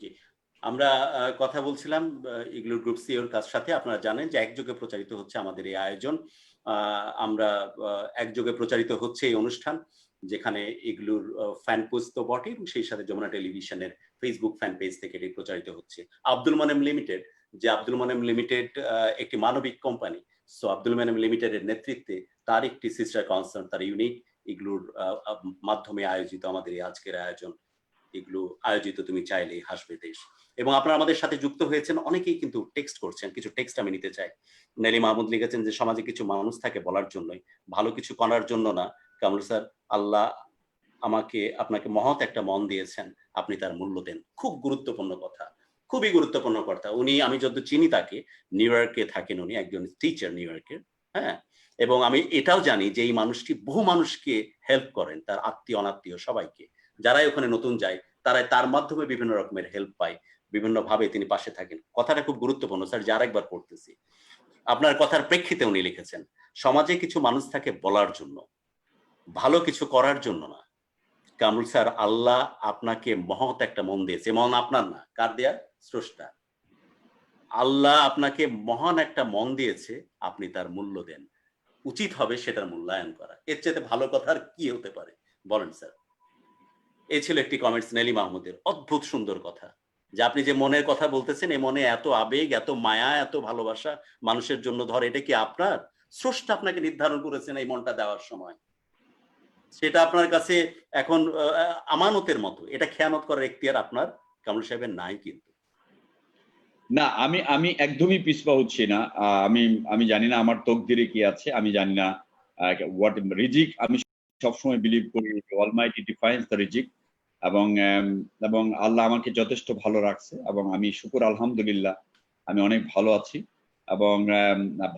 জি, আমরা কথা বলছিলাম ইগলুর গ্রুপ সিওর কাছ সাথে। আপনারা জানেন যে একযোগে প্রচারিত হচ্ছে আমাদের এই আয়োজন। আমরা একযোগে প্রচারিত হচ্ছে এই অনুষ্ঠান, যেখানে ইগলুর ফ্যান পেজ তো বটে এবং সেই সাথে যমুনা টেলিভিশনের ফেসবুক ফ্যান পেজ থেকে এটি প্রচারিত হচ্ছে। আব্দুল মোনেম লিমিটেড, যে আব্দুল মোনেম লিমিটেড একটি মানবিক কোম্পানি, সো আব্দুল মোনেম লিমিটেডের নেতৃত্বে তার একটি সিস্টার কনসার্ন, তার ইউনিট ইগলুর মাধ্যমে আয়োজিত আমাদের এই আজকের আয়োজন, এগুলো আয়োজিত তুমি চাইলেই হাসবে দেশ। এবং আপনারা আমাদের সাথে যুক্ত হয়েছেন, অনেকেই কিন্তু টেক্সট করছেন। কিছু টেক্সট আমি নিতে চাই। নেলি মাহমুদ লিখেছেন যে সমাজে কিছু মানুষ থাকে বলার জন্যই, ভালো কিছু করার জন্য না। কামরুল স্যার, আল্লাহ আপনাকে মহৎ একটা মন দিয়েছেন, আপনি তার মূল্য দেন। খুব গুরুত্বপূর্ণ কথা, খুবই গুরুত্বপূর্ণ কথা। উনি, আমি যত চিনি তাকে, নিউ ইয়র্কে থাকেন, উনি একজন টিচার নিউ ইয়র্কের। হ্যাঁ, এবং আমি এটাও জানি যে এই মানুষটি বহু মানুষকে হেল্প করেন, তার আত্মীয় অনাত্মীয় সবাইকে, যারাই ওখানে নতুন যায় তারাই তার মাধ্যমে বিভিন্ন রকমের হেল্প পায়, বিভিন্ন ভাবে তিনি পাশে থাকেন। কথাটা খুব গুরুত্বপূর্ণ স্যার, যে আরেকবার পড়তেছি। আপনার কথার প্রেক্ষিতে উনি লিখেছেন সমাজে কিছু মানুষ থাকে বলার জন্য, ভালো কিছু করার জন্য না। কামরুল স্যার, আল্লাহ আপনাকে মহৎ একটা মন দিয়েছে। মন আপনার না, কার দেয়া? স্রষ্টা। আল্লাহ আপনাকে মহান একটা মন দিয়েছে, আপনি তার মূল্য দেন। উচিত হবে সেটার মূল্যায়ন করা। এর চেয়ে ভালো কথা আর কি হতে পারে বলেন স্যার? এই ছিল একটি কমেন্টস নেলি মাহমুদের, অদ্ভুত সুন্দর কথা। যে আপনি যে মনের কথা বলতেছেন, এই মনে এত আবেগ, এত মায়া, এত ভালোবাসা মানুষের জন্য ধরে, এটা কি আপনার? স্রষ্টা আপনাকে নির্ধারণ করেছেন এই মনটা দেওয়ার সময়। সেটা আপনার কাছে এখন আমানতের মতো। এটা খেয়ানত করার এখতিয়ার আপনার কামরুল সাহেবের নাই কিন্তু। না, আমি আমি একদমই পিছপা হচ্ছি না। আমি জানি না আমার তকদিরে কি আছে, আমি জানি না হোয়াট রিজিক। আমি সবসময় বিলিভ করি অলমাইটি ডিফাইন্স দ্য রিজিক, এবং আল্লাহ আমাকে যথেষ্ট ভালো রাখছে, এবং আমি শুকর আলহামদুলিল্লাহ আমি অনেক ভালো আছি, এবং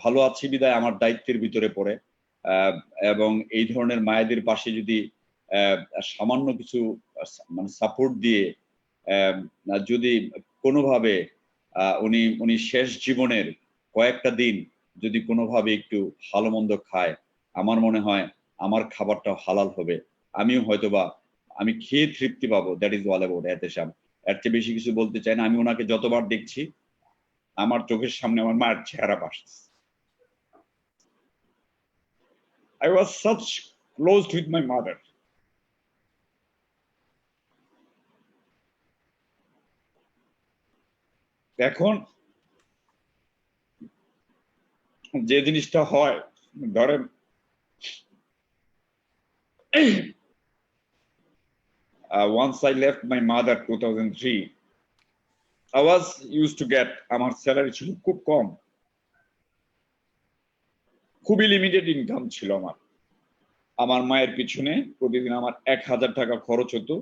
ভালো আছি বিদায় আমার দায়িত্বের ভিতরে পড়ে। এবং এই ধরনের মায়েদের পাশে যদি সামান্য কিছু মানে সাপোর্ট দিয়ে যদি কোনোভাবে উনি শেষ জীবনের কয়েকটা দিন যদি কোনোভাবে একটু ভালো মন্দ খায়, আমার মনে হয় আমার খাবারটা হালাল হবে, আমিও হয়তোবা আমি খেয়ে তৃপ্তি পাবো। That is all about Ehtesham. এর চেয়ে বেশি কিছু বলতে চাই না। আমি ওনাকে যতবার দেখছি আমার চোখের সামনে আমার মায়ের চেহারা ভাসছে। I was such close with my mother. এখন যে জিনিসটা হয়, ধরেন once I left my mother 2003, I was used to get, আমার স্যালারি ছিল খুব কম, খুবই লিমিটেড ইনকাম ছিল আমার মায়ের পিছনে প্রতিদিন আমার 1000 টাকা খরচ হতো।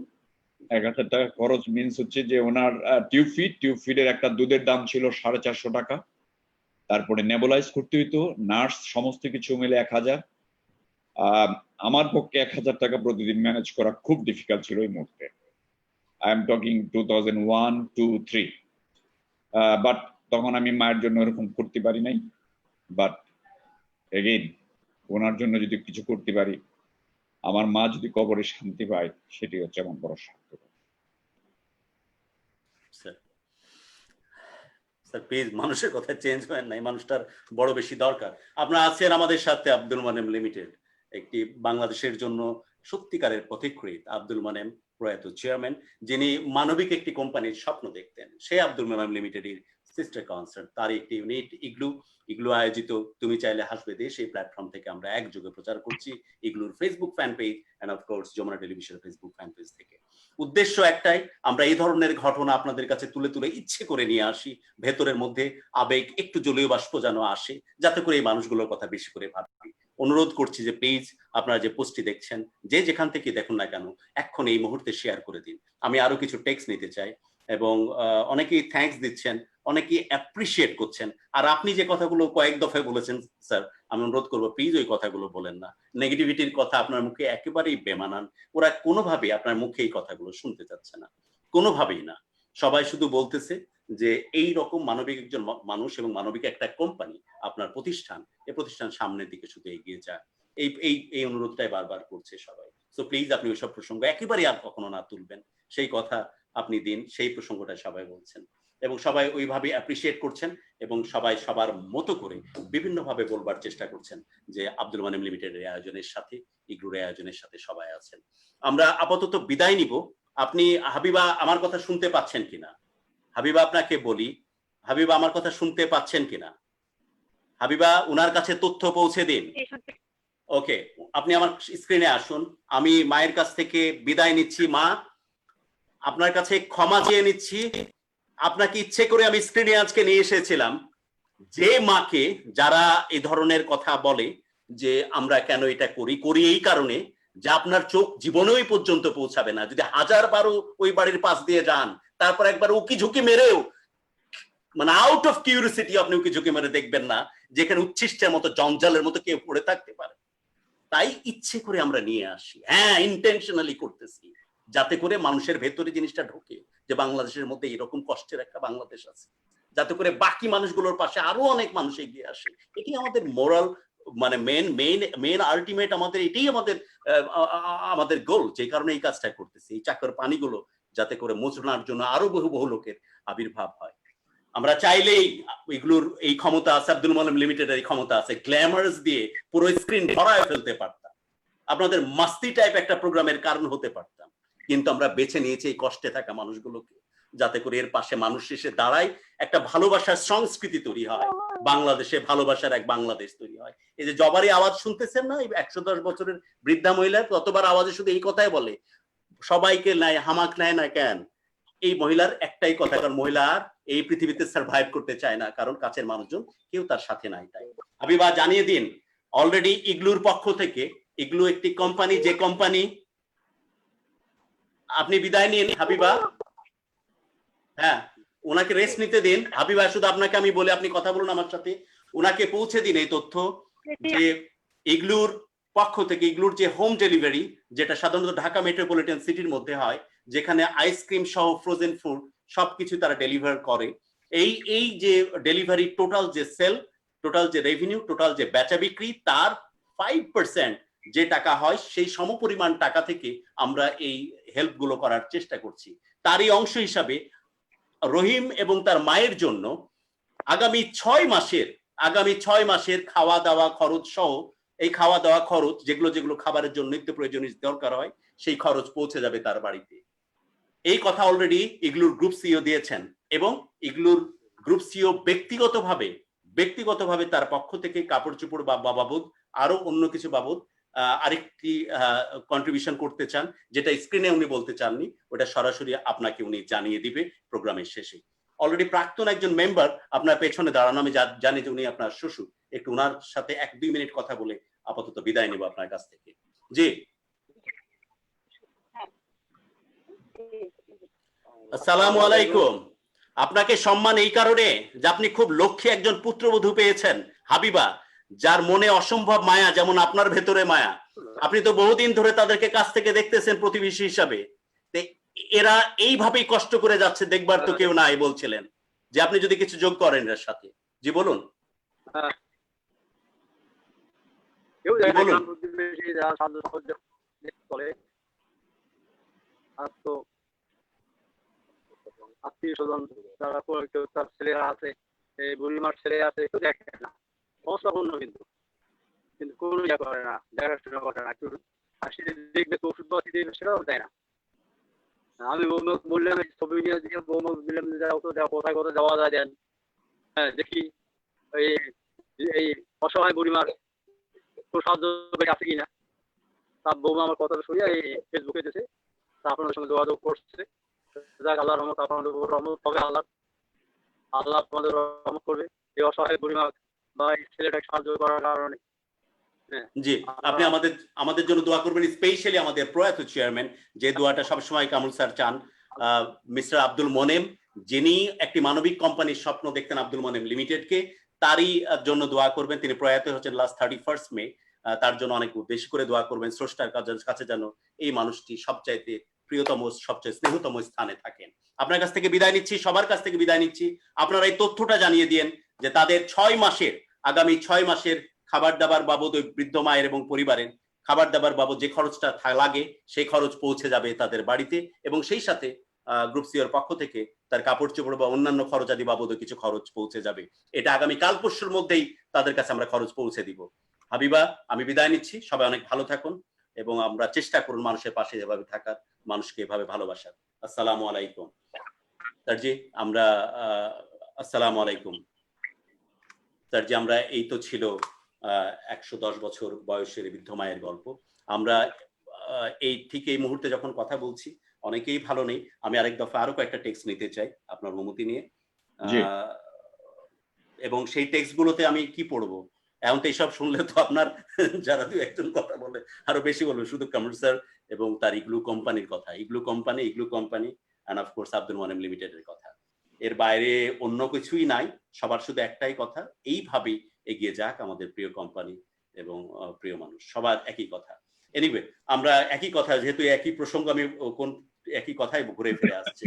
1000 টাকা খরচ মিনস হচ্ছে যে ওনার টিউব ফিডের একটা দুধের দাম ছিল 450 টাকা, তারপরে নেবুলাইজ করতে হইতো, নার্স, সমস্ত কিছু মিলে 1000। আমার পক্ষে 1000 টাকা প্রতিদিন ম্যানেজ করা খুব ডিফিকাল্ট ছিল এই মুহূর্তে। I am talking 2001, 2, 3। বাট তখন আমি মায়ের জন্য এরকম করতে পারি নাই। বাট এগেইন ওনার জন্য যদি কিছু করতে পারি, আমার মা যদি কবরে শান্তি পায়, সেটি হচ্ছে আমার বড় সার্থক। স্যার প্লিজ মানুষের কথা চেঞ্জ হয় নাই, মানুষটার বড় বেশি দরকার। আপনারা আছেন আমাদের সাথে আব্দুল মানেম লিমিটেড, একটি বাংলাদেশের জন্য সত্যিকারের পথিকৃৎ আব্দুল মানেম প্রয়াত চেয়ারম্যান, যিনি মানবিক একটি কোম্পানির স্বপ্ন দেখতেন। সেই আব্দুল মানেম লিমিটেডের সিস্টার কনসার্ট, তার একটি ইউনিট ইগলু আয়োজিত তুমি চাইলে হাসবে দেশ, এই প্ল্যাটফর্ম থেকে আমরা একযোগে প্রচার করছি ইগলুর Facebook fan page and of course Jamuna টেলিভিশনের ফেসবুক ফ্যান পেজ থেকে। উদ্দেশ্য একটাই, আমরা এই ধরনের ঘটনা আপনাদের কাছে তুলে তুলে ইচ্ছে করে নিয়ে আসি, ভেতরের মধ্যে আবেগ একটু জলীয় বাষ্প যেন আসে, যাতে করে এই মানুষগুলোর কথা বেশি করে ভাবি। অনুরোধ করছি যে প্লিজ আপনারা যে পোস্টটি দেখছেন, যে যেখান থেকে দেখুন না কেন, এখন এই মুহূর্তে শেয়ার করে দিন। আমি আরো কিছু টেক্সট নিতে চাই, এবং অনেকেই থ্যাঙ্কস দিচ্ছেন, অনেকেই অ্যাপ্রিসিয়েট করছেন। আর আপনি যে কথাগুলো কয়েক দফায় বলেছেন স্যার, আমি অনুরোধ করবো প্লিজ ওই কথাগুলো বলেন না। নেগেটিভিটির কথা আপনার মুখে একেবারেই বেমানান। ওরা কোনোভাবেই আপনার মুখে এই কথাগুলো শুনতে চাচ্ছে না, কোনোভাবেই না। সবাই শুধু বলতেছে যে এই রকম মানবিক একজন মানুষ এবং মানবিক একটা কোম্পানি, আপনার প্রতিষ্ঠান, এই প্রতিষ্ঠান সামনের দিকে শুধু এগিয়ে যায়, এই অনুরোধটাই বারবার করছে সবাই। সো প্লিজ আপনি ওইসব প্রসঙ্গ একেবারে আর কখনো না তুলবেন, সেই কথা আপনি দিন, সেই প্রসঙ্গটা সবাই বলছেন এবং সবাই ওইভাবে অ্যাপ্রিসিয়েট করছেন, এবং সবাই সবার মতো করে বিভিন্নভাবে বলবার চেষ্টা করছেন যে আব্দুল মানেম লিমিটেডের আয়োজনের সাথে, ইগলুর আয়োজনের সাথে সবাই আছেন। আমরা আপাতত বিদায় নিব। আপনি হাবিবা আমার কথা শুনতে পাচ্ছেন কিনা? হাবিবা আপনাকে বলি, হাবিবা আমার কথা শুনতে পাচ্ছেন কিনা? হাবিবা, উনার কাছে তথ্য পৌঁছে দিন। ওকে, আপনি আমার স্ক্রিনে আসুন। আমি মায়ের কাছ থেকে বিদায় নিচ্ছি। মা, আপনার কাছে ক্ষমা চেয়ে নিচ্ছি। আপনাকে ইচ্ছে করে আমি স্ক্রিনে আজকে নিয়ে এসেছিলাম, যে মাকে যারা এই ধরনের কথা বলে যে আমরা কেন এটা করি এই কারণে যে আপনার চোখ জীবনেই পর্যন্ত পৌঁছাবে না। যদি 1000বারও ওই বাড়ির পাশ দিয়ে যান, তারপর একবার উকি ঝুঁকি মেরেও, মানে আউট অফ কিউরিসিটি আপনি উকি ঝুঁকি মেরে দেখবেন না যেখানে উচ্ছিষ্টের মতো জঞ্জালের মতো কেউ পড়ে থাকতে পারে। তাই ইচ্ছে করে আমরা নিয়ে আসি, হ্যাঁ ইন্টেনশনালি করতেছি, যাতে করে মানুষের ভেতরে জিনিসটা ঢোকে যে বাংলাদেশের মধ্যে এরকম কষ্টের একটা বাংলাদেশ আছে, যাতে করে বাকি মানুষগুলোর পাশে আরো অনেক মানুষ এগিয়ে আসে। এটি আমাদের মোরাল, মানে মেন আলটিমেট, আমাদের এটাই আমাদের গোল, যে কারণে এই কাজটা করতেছি। এই চাকর পানিগুলো যাতে করে মোচনার জন্য আরো বহু লোকের আবির্ভাব হয়। আমরা চাইলেই এগুলোর এই ক্ষমতা আছে, আব্দুল মানেম লিমিটেডের এই ক্ষমতা আছে, গ্ল্যামার্স দিয়ে পুরো স্ক্রিন ভরায় ফেলতে পারতাম, আপনাদের মাস্তি টাইপ একটা প্রোগ্রামের কারণ হতে পারতাম, কিন্তু আমরা বেছে নিয়েছি এই কষ্টে থাকা মানুষগুলোকে। যাতে করে এর পাশে মানুষ এসে দাঁড়ায়, একটা ভালোবাসার সংস্কৃতি তৈরি হয়, বাংলাদেশে ভালোবাসার এক বাংলাদেশ তৈরি হয়। এই যে জবারই আওয়াজ শুনতেছেন না, এই 110 বছরের বৃদ্ধা মহিলা ততবার আওয়াজে শুধু এই কথাই বলে, সবাইকে নেয়, হামাক নেয় না কেন? এই মহিলার একটাই কথা, কারণ মহিলা আর এই পৃথিবীতে সার্ভাইভ করতে চায় না, কারণ কাছের মানুষজন কেউ তার সাথে নাই। তাই হাবিবা জানিয়ে দিন, অলরেডি ইগলুর পক্ষ থেকে, ইগলু একটি কোম্পানি, যে কোম্পানি, আপনি বিদায় নিন হাবিবা। হ্যাঁ, ওনাকে রেস্ট নিতে দিন হাবিবা, শুধু আপনাকে আমি বলে আপনি কথা বলুন আমার সাথে, ওনাকে পৌঁছে দিন এই তথ্য যে ইগলুর পক্ষ থেকে, ইগলুর যে হোম ডেলিভারি, যেটা সাধারণত ঢাকা মেট্রোপলিটন সিটির মধ্যে হয়, যেখানে আইসক্রিম সহ ফ্রোজেন ফুড সবকিছু তারা ডেলিভার করে, এই যে ডেলিভারি টোটাল যে সেল, টোটাল যে রেভিনিউ, টোটাল যে বেচা বিক্রি, তার 5% যে টাকা হয়, সেই সমপরিমাণ টাকা থেকে আমরা এই হেল্প গুলো করার চেষ্টা করছি। তারই অংশ হিসাবে রহিম এবং তার মায়ের জন্য আগামী 6 মাসের খাওয়া দাওয়া খরচ সহ, এই খাওয়া দাওয়া খরচ যেগুলো খাবারের জন্য নিত্য প্রয়োজনীয় দরকার হয়, সেই খরচ পৌঁছে যাবে তার বাড়িতে। এই কথা অলরেডি ইগলুর গ্রুপ সিইও দিয়েছেন, এবং ইগলুর গ্রুপ সিইও ব্যক্তিগতভাবে তার পক্ষ থেকে কাপড় চোপড় বা বাবদ আরো অন্য কিছু বাবদ আরেকটি কন্ট্রিবিউশন করতে চান, যেটা স্ক্রিনে উনি বলতে চাননি, ওটা সরাসরি আপনাকে উনি জানিয়ে দিবে প্রোগ্রামের শেষে। অলরেডি প্রাক্তন একজন মেম্বার আপনার পেছনে দাঁড়ানো, আমি জানি যে উনি আপনার শ্বশুর, একটু ওনার সাথে 1-2 মিনিট কথা বলে আপাতত বিদায় নেব আপনার কাছ থেকে। জি, আসসালামু আলাইকুম। আপনাকে সম্মান এই কারণে যে আপনি খুব লক্ষ্মী একজন পুত্রবধূ পেয়েছেন হাবিবা, যার মনে অসম্ভব মায়া, যেমন আপনার ভেতরে মায়া। আপনি তো বহুদিন ধরে তাদেরকে কাছ থেকে দেখতেছেন প্রতিবেশী হিসাবে, এরা এইভাবেই কষ্ট করে যাচ্ছে, দেখবার তো কেউ নাই বলছিলেন, যে আপনি যদি কিছু যোগ করেন এর সাথে। জি বলুন। কেউ যায় না, বলুন। গ্রাম প্রতিবেশী যারা সাহায্য সহযোগিতা করে, আর তো আত্মীয় স্বজন যারা কেউ তার ছেলেরা আছে, এই বুড়িমার ছেলে আছে, কেউ দেখে না, অবস্থাপন্ন কিন্তু কোনো ইয়ে করে না, দেখাশোনা করে না, কেউ আসি দেখবে তো ওষুধ পাতি দেবে, সেটাও দেয় না। আমি বললাম ছবি নিয়ে দিকে বৌমা দিলাম, কোথায় কোথায় যাওয়া যায় দেন, হ্যাঁ দেখি এই এই অসহায় বুড়িমার একটু সাহায্য করে আছে কিনা। তার বৌমা আমার কথা শুনিয়ে এই ফেসবুকে দিয়েছে, তা আপনাদের সঙ্গে যোগাযোগ করছে। যাক, আল্লাহর রহমত, আপনাদের উপর রহমত হবে, আল্লাহ আপনাদের রহমত করবে এই অসহায় বুড়িমা বা এই ছেলেটাকে সাহায্য করার কারণে। জি, আপনি আমাদের জন্য দোয়া করবেন, স্পেশালি আমাদের প্রয়াত চেয়ারম্যান, যে দোয়াটা সবসময় কামরুল স্যার চান, মিস্টার আব্দুল মোনেম, যিনি একটি মানবিক কোম্পানির স্বপ্ন দেখতেন, আব্দুল মোনেম লিমিটেডকে, তারই জন্য দোয়া করবেন। তিনি প্রয়াত হচ্ছেন লাস্ট 31 মে, তার জন্য অনেক বেশি করে দোয়া করবেন। স্রষ্টার কাছে যেন এই মানুষটি সবচাইতে প্রিয়তম, সবচেয়ে স্নেহতম স্থানে থাকেন। আপনার কাছ থেকে বিদায় নিচ্ছি, সবার কাছ থেকে বিদায় নিচ্ছি। আপনারা এই তথ্যটা জানিয়ে দিন যে তাদের আগামী 6 মাসের খাবার দাবার বাবদ, ওই বৃদ্ধ মায়ের এবং পরিবারের খাবার দাবার বাবদ যে খরচটা লাগে, সেই খরচ পৌঁছে যাবে তাদের বাড়িতে, এবং সেই সাথে গ্রুপ সিওর পক্ষ থেকে তার কাপড় চোপড় বা অন্যান্য খরচ আদি বাবদও কিছু খরচ পৌঁছে যাবে। এটা আগামী কাল পরশুর মধ্যেই তাদের কাছে আমরা খরচ পৌঁছে দিব। হাবিবা, আমি বিদায় নিচ্ছি, সবাই অনেক ভালো থাকুন, এবং আমরা চেষ্টা করুন মানুষের পাশে এভাবে থাকার, মানুষকে এভাবে ভালোবাসার। আসসালামু আলাইকুম স্যারজি। আমরা আসসালামু আলাইকুম স্যারজি। আমরা এই তো ছিল 110 বছর বয়সের বৃদ্ধ মায়ের গল্প। আমরা এই মুহূর্তে যখন কথা বলছি, অনেকেই ভালো নেই। আমি আরেক দফা আরো কয়েকটা টেক্সট নিতে চাই আপনার অনুমতি নিয়ে, এবং সেই টেক্সট গুলোতে আমি কি পড়বো, এখন তো এইসব শুনলে তো আপনার যারা 2-1 কথা বলে আরো বেশি বলবে, শুধু কামরুল স্যার এবং তার ইগলু কোম্পানির কথা, igloo company and of course Abdul Monem লিমিটেডের কথা। এর বাইরে অন্য কিছুই নাই। সবার শুধু একটাই কথা, এইভাবেই এগিয়ে যাক আমাদের প্রিয় কোম্পানি এবং প্রিয় মানুষ, সবার একই কথা। এনিওয়ে, আমরা একই কথা, যেহেতু একই প্রসঙ্গ, আমি কোন একই কথাই ঘুরে ফিরে আসছে।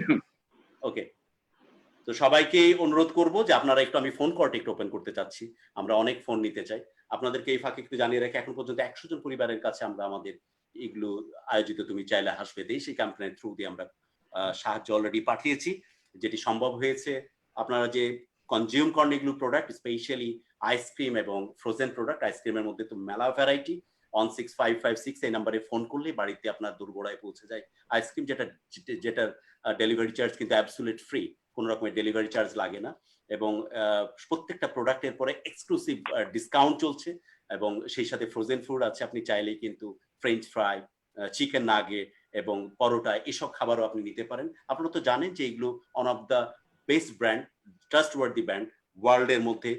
ওকে, তো সবাইকে অনুরোধ করব যে আপনারা একটু, আমি ফোন কলটা একটু ওপেন করতে চাচ্ছি, আমরা অনেক ফোন নিতে চাই। আপনাদেরকে এই ফাঁকে একটু জানিয়ে রাখি, এখন পর্যন্ত 100 জন পরিবারের কাছে আমরা আমাদের এগুলো আয়োজিত তুমি চাইলে হাসবে দেশি ক্যাম্পেইনের থ্রু দিয়ে আমরা সাহায্য অলরেডি পাঠিয়েছি, যেটি সম্ভব হয়েছে। আপনারা যে কনজিউম করেন এগুলো প্রোডাক্ট, স্পেশালি আইসক্রিম এবং ফ্রোজেন প্রোডাক্ট, আইসক্রিমের মধ্যে তো মেলা ভ্যারাইটি, 16556 এই নাম্বারে ফোন করলে বাড়িতে আপনার দোরগোড়ায় পৌঁছে যায় আইসক্রিম, যেটার ডেলিভারি চার্জ কিন্তু অ্যাবসুলেট ফ্রি, কোনো রকমের ডেলিভারি চার্জ লাগে না, এবং প্রত্যেকটা প্রোডাক্টের পরে এক্সক্লুসিভ ডিসকাউন্ট চলছে, এবং সেই সাথে ফ্রোজেন ফুড আছে, আপনি চাইলেই কিন্তু ফ্রেঞ্চ ফ্রাই, চিকেন নাগেট এবং পরোটা এসব খাবারও আপনি নিতে পারেন। আপনারা তো জানেন যে এগুলো on of the best brand, trustworthy brand, ওয়ার্ল্ডের মধ্যে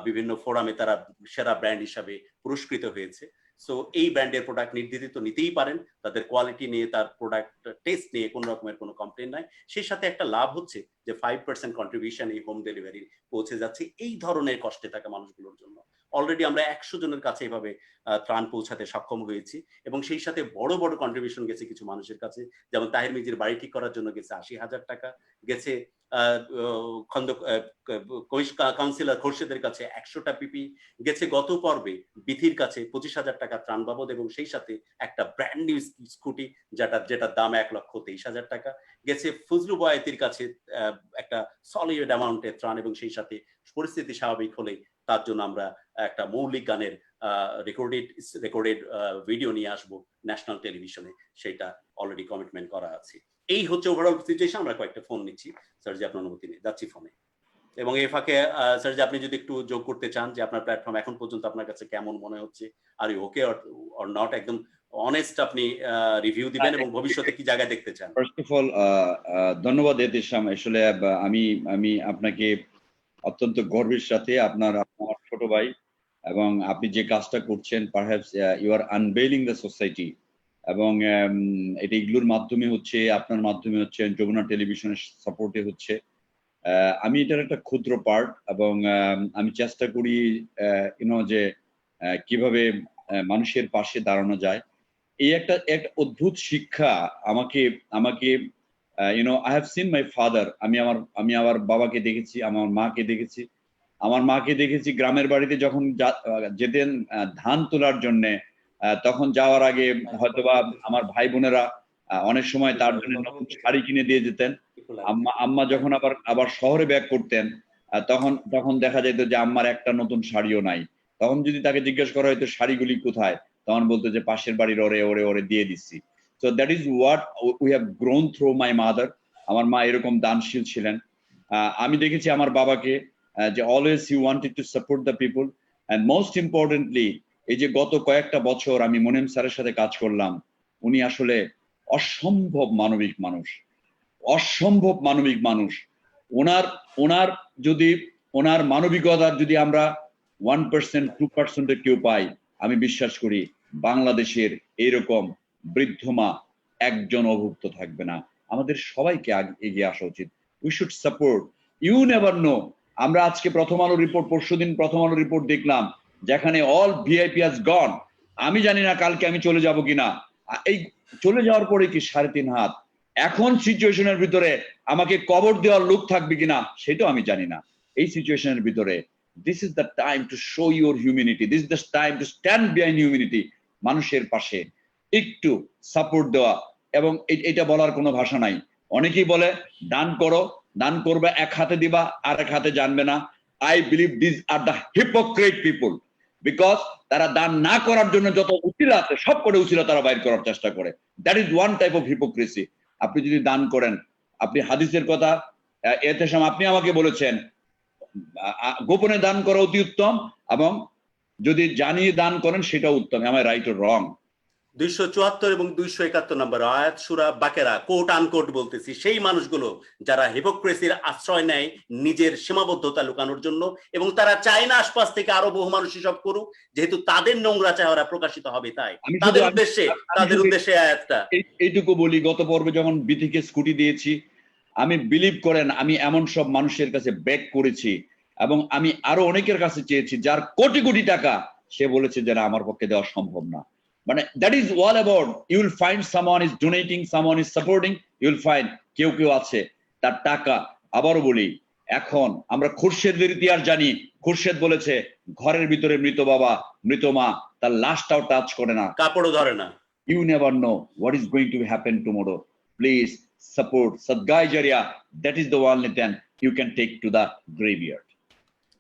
বিভিন্ন ফোরামে তারা সেরা ব্র্যান্ড হিসাবে পুরস্কৃত হয়েছে। সো এই ব্র্যান্ডের প্রোডাক্ট নির্দ্বিধায় নিতেই পারেন, তাদের কোয়ালিটি নিয়ে, তার প্রোডাক্ট টেস্ট নিয়ে কোনো রকমের কোনো কমপ্লেন নাই। সেই সাথে একটা লাভ হচ্ছে যে 5% কন্ট্রিবিউশন এই হোম ডেলিভারি পৌঁছে যাচ্ছে এই ধরনের কষ্টে থাকা মানুষগুলোর জন্য। অলরেডি আমরা 100 জনের কাছে এভাবে ত্রাণ পৌঁছাতে সক্ষম হয়েছি, এবং সেই সাথে বড় বড় কন্ট্রিবিউশন গেছে কিছু মানুষের কাছে, যেমন তাহির মিজির বাড়ি ঠিক করার জন্য গেছে 80,000 টাকা, গেছে কাউন্সিলর খোরশেদের কাছে 100টা পিপি, গেছে গত পর্বে বিথির কাছে 25,000 টাকা ত্রাণ বাবদ, এবং সেই সাথে একটা ব্র্যান্ড নিউ স্কুটি যেটার দাম 1,23,000 টাকা, গেছে ফজলু বয়াতির কাছে একটা সলিড অ্যামাউন্টের ত্রাণ, এবং সেই সাথে পরিস্থিতি স্বাভাবিক হলে তার জন্য আমরা একটা মৌলিক গানের রেকর্ডেড ভিডিও নিয়ে আসবো ন্যাশনাল টেলিভিশনে, সেটা অলরেডি কমিটমেন্ট করা আছে। এই হচ্ছে ওভারঅল সিচুয়েশন। আমরা কয়েকটা ফোন নিচ্ছি, স্যার জি আপনার অনুমতি নিয়ে যাচ্ছি ফোনে। এবং এই ফাঁকে স্যার জি আপনি যদি একটু যোগ করতে চান যে আপনার প্ল্যাটফর্ম এখন পর্যন্ত আপনার কাছে কেমন মনে হচ্ছে, আর ওকে অর নট, একদম অনেস্ট আপনি রিভিউ দিবেন, এবং ভবিষ্যতে কি জায়গায় দেখতে চান। ফার্স্ট অফ অল ধন্যবাদ এহতেশাম। আসলে আমি আপনাকে অত্যন্ত গর্বের সাথে, আমার ছোট ভাই, এবং আপনি যে কাজটা করছেন, perhaps you are unveiling the society, এবং এটা এগুলোর মাধ্যমে হচ্ছে, আপনার মাধ্যমে হচ্ছে, যমুনা টেলিভিশনের সাপোর্টে হচ্ছে। আমি এটার একটা ক্ষুদ্র পার্ট, এবং আমি চেষ্টা করি যে কিভাবে মানুষের পাশে দাঁড়ানো যায়। এই একটা অদ্ভুত শিক্ষা আমাকে I have seen my father. আমি আমার বাবাকে দেখেছি, আমার মাকে দেখেছি গ্রামের বাড়িতে যখন যেতেন ধান তোলার জন্য, তখন যাওয়ার আগে হয়তোবা আমার ভাই বোনেরা অনেক সময় তার জন্য নতুন শাড়ি কিনে দিয়ে যেতেন। আম্মা যখন আবার শহরে ব্যাক করতেন, তখন দেখা যেত যে আম্মার একটা নতুন শাড়িও নাই। তখন যদি তাকে জিজ্ঞেস করা হয়তো শাড়িগুলি কোথায়, তখন বলতো যে পাশের বাড়ির ওরে দিয়ে দিচ্ছি। So that is what we have grown through my mother. আমার মা এরকম দানশীল ছিলেন। আমি দেখেছি আমার বাবাকে যে always he wanted to support the people, and most importantly এই যে গত কয়েকটা বছর আমি মনিম স্যারের সাথে কাজ করলাম, উনি আসলে অসম্ভব মানবিক মানুষ। ওনার মানবিকতার যদি আমরা 1% 2% কেউ পাই, আমি বিশ্বাস করি বাংলাদেশের এইরকম বৃদ্ধ মা একজন অভুক্ত থাকবে না। আমাদের সবাইকে এগিয়ে আসা উচিত। We should support. You never know. আমরা আজকে পরশুদিন প্রথম আলো রিপোর্ট দেখলাম, যেখানে অল ভিআইপি হ্যাজ গন। আমি জানি না কালকে আমি চলে যাব কিনা। এই চলে যাওয়ার পরে কি 3.5 হাত, এখন সিচুয়েশনের ভিতরে আমাকে কবর দেওয়ার লোক থাকবে কিনা সেটাও আমি জানি না। এই সিচুয়েশনের ভিতরে this is the time to show your humanity, this is the time to stand behind humanity, মানুষের পাশে একটু সাপোর্ট দেওয়া। এবং এটা বলার কোনো ভাষা নাই। অনেকেই বলে দান করবে, এক হাতে দিবা আর এক হাতে জানবে না। I believe these are the hypocrite people, because তারা দান না করার জন্য যত উচিলা আছে সব করে উচিলা তারা বাইর করার চেষ্টা করে। That is one type of hypocrisy. আপনি যদি দান করেন, আপনি হাদিসের কথা এহতেশাম আপনি আমাকে বলেছেন, গোপনে দান করা অতি উত্তম, এবং যদি জানিয়ে দান করেন সেটাও উত্তম। am I right or wrong? 274 এবং 271 নম্বর আয়াত সূরা বাকেরা, কোট আনকোট বলতেছি, সেই মানুষগুলো যারা হিপোক্রেসির আশ্রয় নেয় নিজের সীমাবদ্ধতা লুকানোর জন্য, এবং তারা চায় না আশপাশ থেকে আরো বহু মানুষ এসব করুক, যেহেতু তাদের নোংরা চেহারা প্রকাশিত হবে, তাই তাদের উদ্দেশ্যে আয়াতটা। এইটুকু বলি, গত পর্বে যখন বিথিকে স্কুটি দিয়েছি, আমি বিলিভ করেন আমি এমন সব মানুষের কাছে ব্যাক করেছি, এবং আমি আরো অনেকের কাছে চেয়েছি যার কোটি কোটি টাকা, সে বলেছে যে আমার পক্ষে দেওয়া সম্ভব না। মানে that is all about, you will find someone is donating, someone is supporting, you will find কেউ আছে তার টাকা। আবারও বলি, এখন আমরা খুরশেদের ইতিহাস জানি। খুরশেদ বলেছে ঘরের ভিতরে মৃত বাবা, মৃত মা, তার লাশটাও টাচ করে না, কাপড়ও ধরে না। You never know what is going to happen tomorrow. Please support Sadgai Jaria. That is the only thing you can take to the graveyard.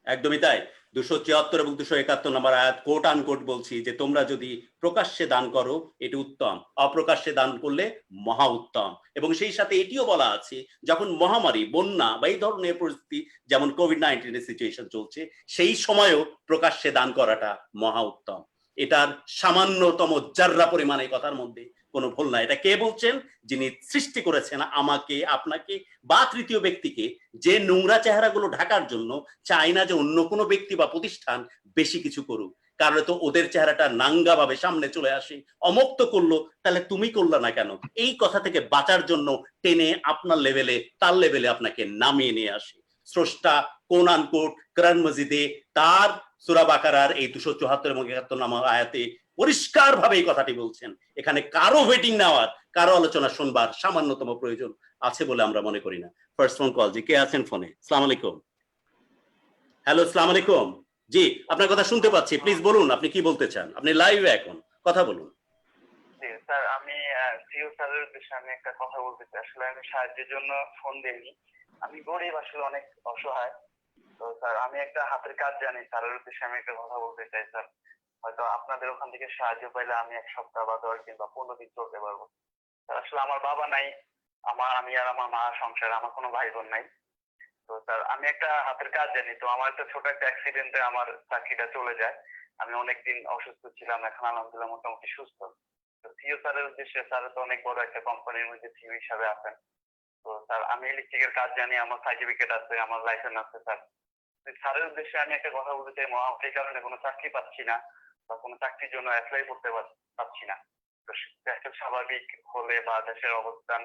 একদমই তাই। 274 এবং 271 নম্বর আয়াত কোট আনকোট বলছি যে তোমরা যদি প্রকাশ্যে দান করো এটি উত্তম, অপ্রকাশ্যে দান করলে মহা উত্তম। এবং সেই সাথে এটিও বলা আছে যখন মহামারী, বন্যা বা এই ধরনের পরিস্থিতি যেমন কোভিড-19 সিচুয়েশন চলছে, সেই সময়ও প্রকাশ্যে দান করাটা মহা উত্তম। এটার সামান্যতম জাররা পরিমাণে কথার মধ্যে কোনো ভুল নাই। এটা কে বলছেন? যিনি সৃষ্টি করেছেন আমাকে, আপনাকে বা তৃতীয় ব্যক্তিকে, যে নোংরা চেহারাগুলো ঢাকার জন্য চাই না যে অন্য কোনো ব্যক্তি বা প্রতিষ্ঠান বেশি কিছু করুক, কারণ তো ওদের চেহারাটা নাঙ্গা ভাবে সামনে চলে আসে। অমুক তো করলো, তাহলে তুমি করলা না কেন? এই কথা থেকে বাঁচার জন্য টেনে আপনার লেভেলে, তার লেভেলে আপনাকে নামিয়ে নিয়ে আসে স্রষ্টা। কোন আনকোট কোরআন মজিদে তার সূরা বাকারার এই 274 এবং 71 নম্বর আয়াতে পরিষ্কার ভাবে এই কথাটি বলছেন। এখানে কারো ওয়েটিং নেওয়ার, কারো আলোচনা শুনবার সামান্যতম প্রয়োজন আছে বলে আমরা মনে করি না। ফার্স্ট ফোন কল, জি কে আছেন ফোনে? আসসালামু আলাইকুম। হ্যালো, আসসালামু আলাইকুম। জি, আপনার কথা শুনতে পাচ্ছি, প্লিজ বলুন আপনি কি বলতে চান। আপনি লাইভে এখন কথা বলুন। জি স্যার, আমি সিও স্যারের উদ্দেশ্যে আমি একটা কথা বলতে চাই। আসলে আমি সাহায্যের জন্য ফোন দেইনি, আমি গরিব, আসলে অনেক অসহায়। তো স্যার আমি একটা হাতের কাজ জানি, স্যারের উদ্দেশ্যে আমি একটা কথা বলতে চাই স্যার। হয়তো আপনাদের ওখান থেকে সাহায্য পাইলে আমি 1 সপ্তাহ বা 10 দিন বা 15 দিন চলতে পারবো। স্যার আসলে আমার বাবা নাই, আমি আর আমার মা সংসারে, আমার কোনো ভাই বোন নাই। তো স্যার আমি একটা হাতের কাজ জানি। তো আমার একটা ছোট একটা অ্যাক্সিডেন্টে আমার চাকরিটা চলে যায়। আমি অনেকদিন অসুস্থ ছিলাম, এখন আলহামদুলিল্লাহ মোটামুটি সুস্থ। তো সিও স্যারের উদ্দেশ্যে, স্যার তো অনেক বড় একটা কোম্পানির মধ্যে সিও হিসাবে আছেন। তো স্যার আমি ইলেকট্রিকের কাজ জানি, আমার সার্টিফিকেট আছে, আমার লাইসেন্স আছে স্যার। স্যারের উদ্দেশ্যে আমি একটা কথা বলতে চাই, মহামারীর কারণে কোনো চাকরি পাচ্ছি না বা কোনো চাকরির জন্য অ্যাপ্লাই করতে পারছি না। তো দেশের স্বাভাবিক হলে বা দেশের অবস্থান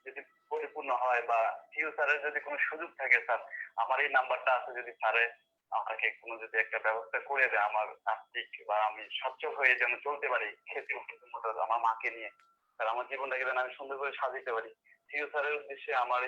যদি পরিপূর্ণ হয় বা সিও স্যারের যদি কোনো সুযোগ থাকে স্যার, আমার এই নাম্বারটা আছে, যদি স্যারে আমাকে কোনো যদি একটা ব্যবস্থা করে দেয় আমার আর্থিক, বা আমি সচ্ছল হয়ে যেন চলতে পারি, খেতে আমার মাকে নিয়ে স্যার, আমার জীবনটাকে যেন আমি সুন্দর করে সাজাতে পারি। সিও স্যারের উদ্দেশ্যে আমার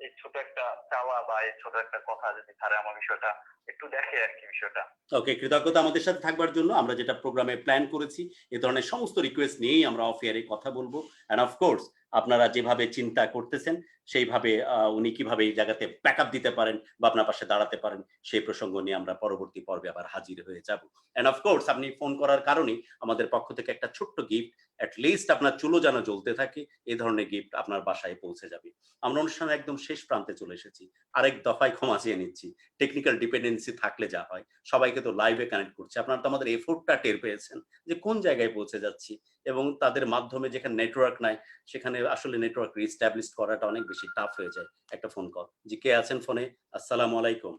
এই ছোট একটা চাওয়া বা এই ছোট একটা কথা, যদি স্যার আমার বিষয়টা একটু দেখে আর কি বিষয়টা। ওকে, কৃতজ্ঞতা আমাদের সাথে থাকবার জন্য। আমরা যেটা প্রোগ্রামে প্ল্যান করেছি এ ধরনের সমস্ত রিকোয়েস্ট নিয়েই আমরা অফ এয়ারে কথা বলবো। এন্ড অফকোর্স আপনারা যেভাবে চিন্তা করতেছেন সেইভাবে উনি কিভাবে এই জায়গাতে ব্যাকআপ দিতে পারেন বা আপনার পাশে দাঁড়াতে পারেন সেই প্রসঙ্গ নিয়ে আমরা পরবর্তী পর্বে আবার হাজির হয়ে যাব। এন্ড অফকোর্স আপনি ফোন করার কারণে আমাদের পক্ষ থেকে একটা ছোট্ট গিফট, অ্যাট লিস্ট আপনার চুলো যেন জ্বলতে থাকে এই ধরনের গিফট আপনার বাসায় পৌঁছে যাবে। আমরা অনুষ্ঠানের একদম শেষ প্রান্তে চলে এসেছি, আরেক দফায় ক্ষমা চেয়ে নিচ্ছি। টেকনিক্যাল ডিপেন্ডেন্সি থাকলে যা হয়, সবাইকে তো লাইভে কানেক্ট করছে, আপনারা তো আমাদের এফোর্টটা টের পেয়েছেন যে কোন জায়গায় পৌঁছে যাচ্ছি, এবং তাদের মাধ্যমে যেখানে নেটওয়ার্ক নাই সেখানে আসলে নেটওয়ার্ক রিস্টাবলিশ করাটা অনেক বেশি টাফ হয়ে যায়। একটা ফোন কল, জি কে আছেন ফোনে? আসসালামু আলাইকুম।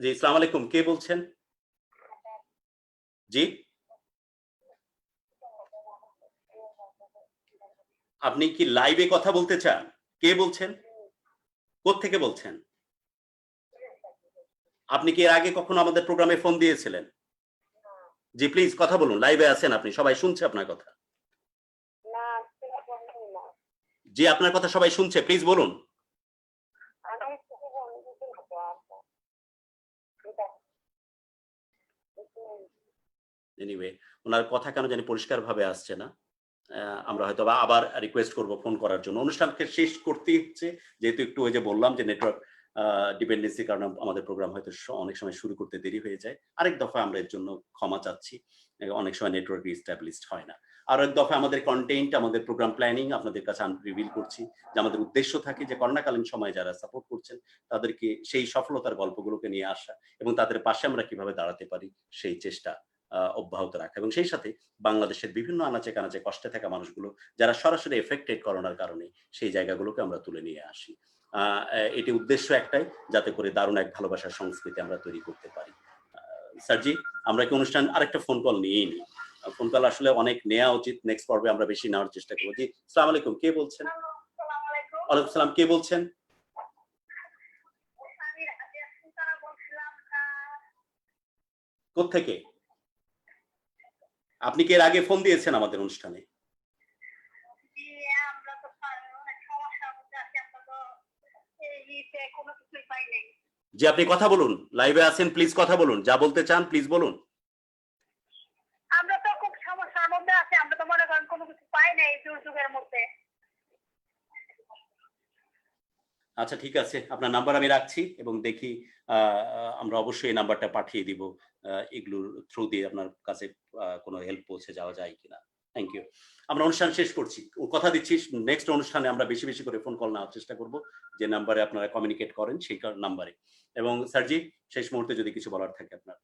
জি আসসালামু আলাইকুম, কে বলছেন? জি, আপনি কি লাইভে কথা বলতে চান? কে বলছেন? কোত্থেকে বলছেন? আপনি কি এর আগে কখনো আমাদের প্রোগ্রামে ফোন দিয়েছিলেন? জি প্লিজ কথা বলুন, লাইভে আছেন আপনি, সবাই শুনছে আপনার কথা। জি আপনার কথা সবাই শুনছে, প্লিজ বলুন। এনিওয়ে, ওনার কথা কেন জানি পরিষ্কারভাবে আসছে না। আমরা হয়তো আবার রিকোয়েস্ট করব ফোন করার জন্য। অনুষ্ঠানকে শেষ করতেই হচ্ছে, যেহেতু একটু ওই যে বললাম যে নেটওয়ার্ক ডিপেন্ডেন্সির কারণে আমাদের প্রোগ্রাম হয়তো অনেক সময় শুরু করতে দেরি হয়ে যায়। আরেক দফা আমরা এর জন্য ক্ষমা চাচ্ছি। অনেক সময় নেটওয়ার্ক রিস্টাবলিশড হয় না। আরো এক দফা আমাদের কনটেন্ট, আমাদের প্রোগ্রাম প্ল্যানিং আপনাদের কাছে রিভিল করছি যে আমাদের উদ্দেশ্য থাকে যে করোনাকালীন সময়ে যারা সাপোর্ট করছেন তাদেরকে সেই সফলতার গল্পগুলোকে নিয়ে আসা এবং তাদের পাশে আমরা কিভাবে দাঁড়াতে পারি সেই চেষ্টা অব্যাহত রাখা, এবং সেই সাথে বাংলাদেশের বিভিন্ন আনাচে কানাচে কষ্টে থাকা মানুষগুলো যারা সরাসরি এফেক্টেড করোনার কারণে সেই জায়গাগুলোকে আমরা তুলে নিয়ে আসি। এটি উদ্দেশ্য একটাই, যাতে করে দারুণ এক ভালোবাসার সংস্কৃতি আমরা তৈরি করতে পারি। স্যারজি, আমরা কি অনুষ্ঠান আরেকটা ফোন কল নিয়েই নিই? ফোন কল আসলে অনেক নেওয়া উচিত, নেক্সট পর্বে আমরা বেশি নেওয়ার চেষ্টা করবো। জি আসসালামু আলাইকুম, কে বলছেন? ওয়ালাইকুম সালাম, কে বলছেন? কোত্থেকে? আপনি কি এর আগে ফোন দিয়েছেন আমাদের অনুষ্ঠানে? জি আপনি কথা বলুন, লাইভে আছেন, প্লিজ কথা বলুন, যা বলতে চান প্লিজ বলুন। আমরা তো খুব সমস্যার মধ্যে আছি, আমরা তো মনে করেন কোনো কিছু পাই না এই দুর্যোগের মধ্যে। আচ্ছা ঠিক আছে, আপনার নাম্বার আমি রাখছি এবং দেখি আমরা অবশ্যই এই নাম্বারটা পাঠিয়ে দিব এগুলোর থ্রু দিয়ে আপনার কাছে কোনো হেল্প পৌঁছে যাওয়া যায় কিনা। Thank you. আমরা অনুষ্ঠান শেষ করছি। কথা দিচ্ছি নেক্সট অনুষ্ঠানে আমরা বেশি বেশি করে ফোন কল নেওয়ার চেষ্টা করব, যে নাম্বারে আপনারা কমিউনিকেট করেন সেই নাম্বারে। এবং স্যারজি, শেষ মুহূর্তে যদি কিছু বলার থাকে আপনার।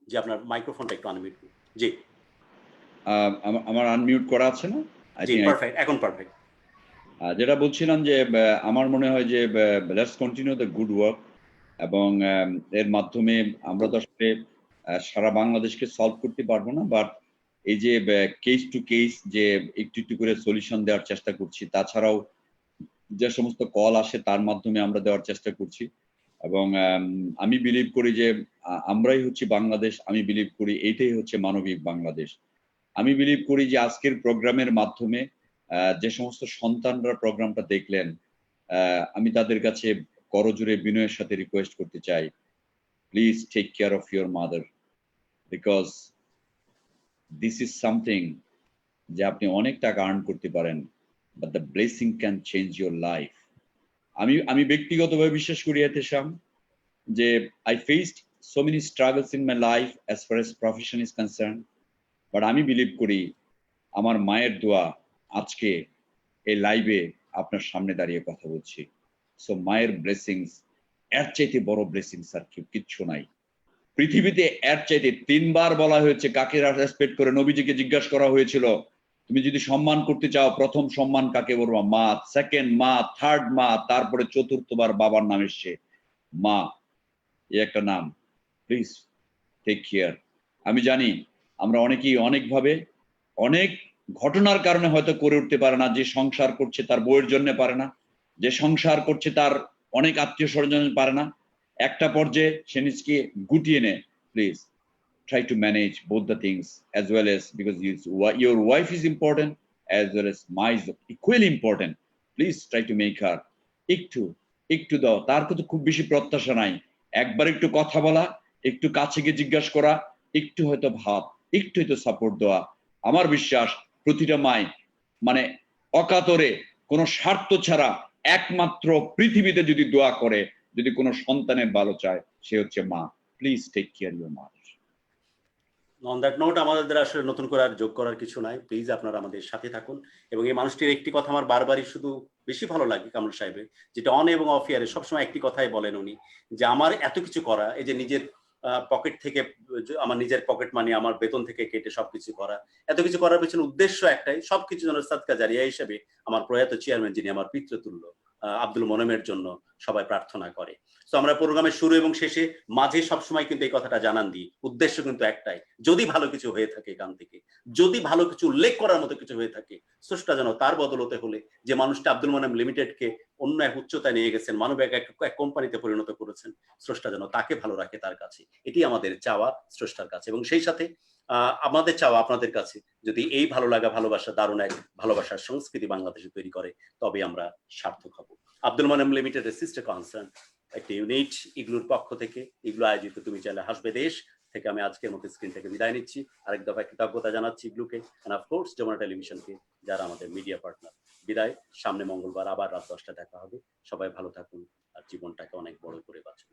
জি, আপনার মাইক্রোফোনটা একটু আনমিউট করুন। জি আমার আনমিউট করা আছে না? জি, পারফেক্ট, এখন পারফেক্ট। যেটা বলছিলাম যে আমার মনে হয় যে let's continue the good work, এবং এর মাধ্যমে আমরা তো আসলে সারা বাংলাদেশকে সলভ করতে পারবো না, বাট এই যে কেস টু কেস যে একটু একটু করে সলিউশন দেওয়ার চেষ্টা করছি, তাছাড়াও যে সমস্ত কল আসে তার মাধ্যমে আমরা দেওয়ার চেষ্টা করছি। এবং আমি বিলিভ করি যে আমরাই হচ্ছে বাংলাদেশ, আমি বিলিভ করি এইটাই হচ্ছে মানবিক বাংলাদেশ। আমি বিলিভ করি যে আজকের প্রোগ্রামের মাধ্যমে যে সমস্ত সন্তানরা প্রোগ্রামটা দেখলেন, আমি তাদের কাছে করজোড়ে বিনয়ের সাথে রিকোয়েস্ট করতে চাই, please take care of your mother, because this is something যে আপনি অনেক টাকা আর্ন করতে পারেন, but the blessing can change your life. আমি ব্যক্তিগতভাবে বিশ্বাস করি এতেশাম যে I faced so many struggles in my life as far as profession is concern, but আমি বিলিভ করি আমার মায়ের দোয়া আজকে এই লাইভে আপনার সামনে দাঁড়িয়ে কথা বলছি। সো মায়ের ব্লেসিংস, এর চাইতে বড় ব্লেসিংস আর কিচ্ছু নাই পৃথিবীতে। এর চাইতে 3 বার বলা হয়েছে কাকে রেসপেক্ট করে। নবীজিকে জিজ্ঞাসা করা হয়েছিল, তুমি যদি সম্মান করতে চাও প্রথম সম্মান কাকে বলবা? মা, সেকেন্ড মা, থার্ড মা, তারপরে চতুর্থবার বাবার নাম এসছে মা। এই একটা নাম, প্লিজ টেক কেয়ার। আমি জানি আমরা অনেকেই অনেকভাবে অনেক ঘটনার কারণে হয়তো করে উঠতে পারে না। যে সংসার করছে তার বউয়ের জন্য পারে না, যে সংসার করছে তার অনেক আত্মীয় স্বজন পারে না, একটা পর্যায়ে সে নিজকে গুটিয়ে নেয়। Please try to manage both the things as well, as because your wife is important as well as mine is equally important. Please try to make her একটু দাও, তার কিন্তু খুব বেশি প্রত্যাশা নাই, একবার একটু কথা বলা, একটু কাছে গিয়ে জিজ্ঞাসা করা, একটু হয়তো ভাব, একটু হয়তো সাপোর্ট দেওয়া। আমার বিশ্বাস প্রতিটা মাই মানে অকাতরে কোনো স্বার্থ ছাড়া একমাত্র পৃথিবীতে যদি দোয়া করে, যদি কোনো সন্তানের ভালো চায়, সে হচ্ছে মা। প্লিজ টেক কেয়ার ইউর মা। অন দ্যাট নোট আমাদের আসলে নতুন করে আর যোগ করার কিছু নাই। প্লিজ আপনারা আমাদের সাথে থাকুন। এবং এই মানুষটির একটি কথা আমার বারবারই শুধু বেশি ভালো লাগে কামরুল সাহেবের, যেটা অন এবং অফ ইয়ারে সবসময় একটি কথাই বলেন উনি, যে আমার এত কিছু করা, এই যে নিজের পকেট থেকে, আমার নিজের পকেট মানি, আমার বেতন থেকে কেটে সবকিছু করা, এত কিছু করার পেছনে উদ্দেশ্য একটাই, সবকিছু যেন সাদকা জারিয়া হিসেবে আমার প্রয়াত চেয়ারম্যান, যিনি আমার পিতৃতুল্য, আব্দুল মোনেমের জন্য সবাই প্রার্থনা করে। তো আমরা প্রোগ্রামের শুরু এবং শেষে মাঝে সবসময় কিন্তু এই কথাটা জানান দিই, উদ্দেশ্য কিন্তু একটাই, যদি ভালো কিছু হয়ে থাকে এখান থেকে, যদি ভালো কিছু উল্লেখ করার মতো কিছু হয়ে থাকে, স্রষ্টা যেন তার বদলতে হলে যে মানুষটা আব্দুল মোনেম লিমিটেডকে অন্য এক উচ্চতায় নিয়ে গেছেন, মানব এক কোম্পানিতে পরিণত করেছেন, স্রষ্টা যেন তাকে ভালো রাখে তার কাছে। এটি আমাদের চাওয়া স্রষ্টার কাছে, এবং সেই সাথে আমাদের চাওয়া আপনাদের কাছে, যদি এই ভালো লাগা, ভালোবাসা, দারুণ এক ভালোবাসার সংস্কৃতি বাংলাদেশে তৈরি করে, তবে আমরা সার্থক হব। আব্দুল মোনেম লিমিটেডের সিস্টার কনসার্ন একটি ইউনিট ইগলুর পক্ষ থেকে, ইগলু আয়োজিত তুমি চাইলে হাসবে দেশ থেকে আমি আজকের মতো স্ক্রিন থেকে বিদায় নিচ্ছি। আরেক দফা কৃতজ্ঞতা জানাচ্ছি ইগলুকে, এন্ড অফকোর্স যমুনা টেলিভিশনকে, যারা আমাদের মিডিয়া পার্টনার। বিদায়, সামনে মঙ্গলবার আবার রাত 10টায় দেখা হবে। সবাই ভালো থাকুন আর জীবনটাকে অনেক বড় করে বাঁচুন।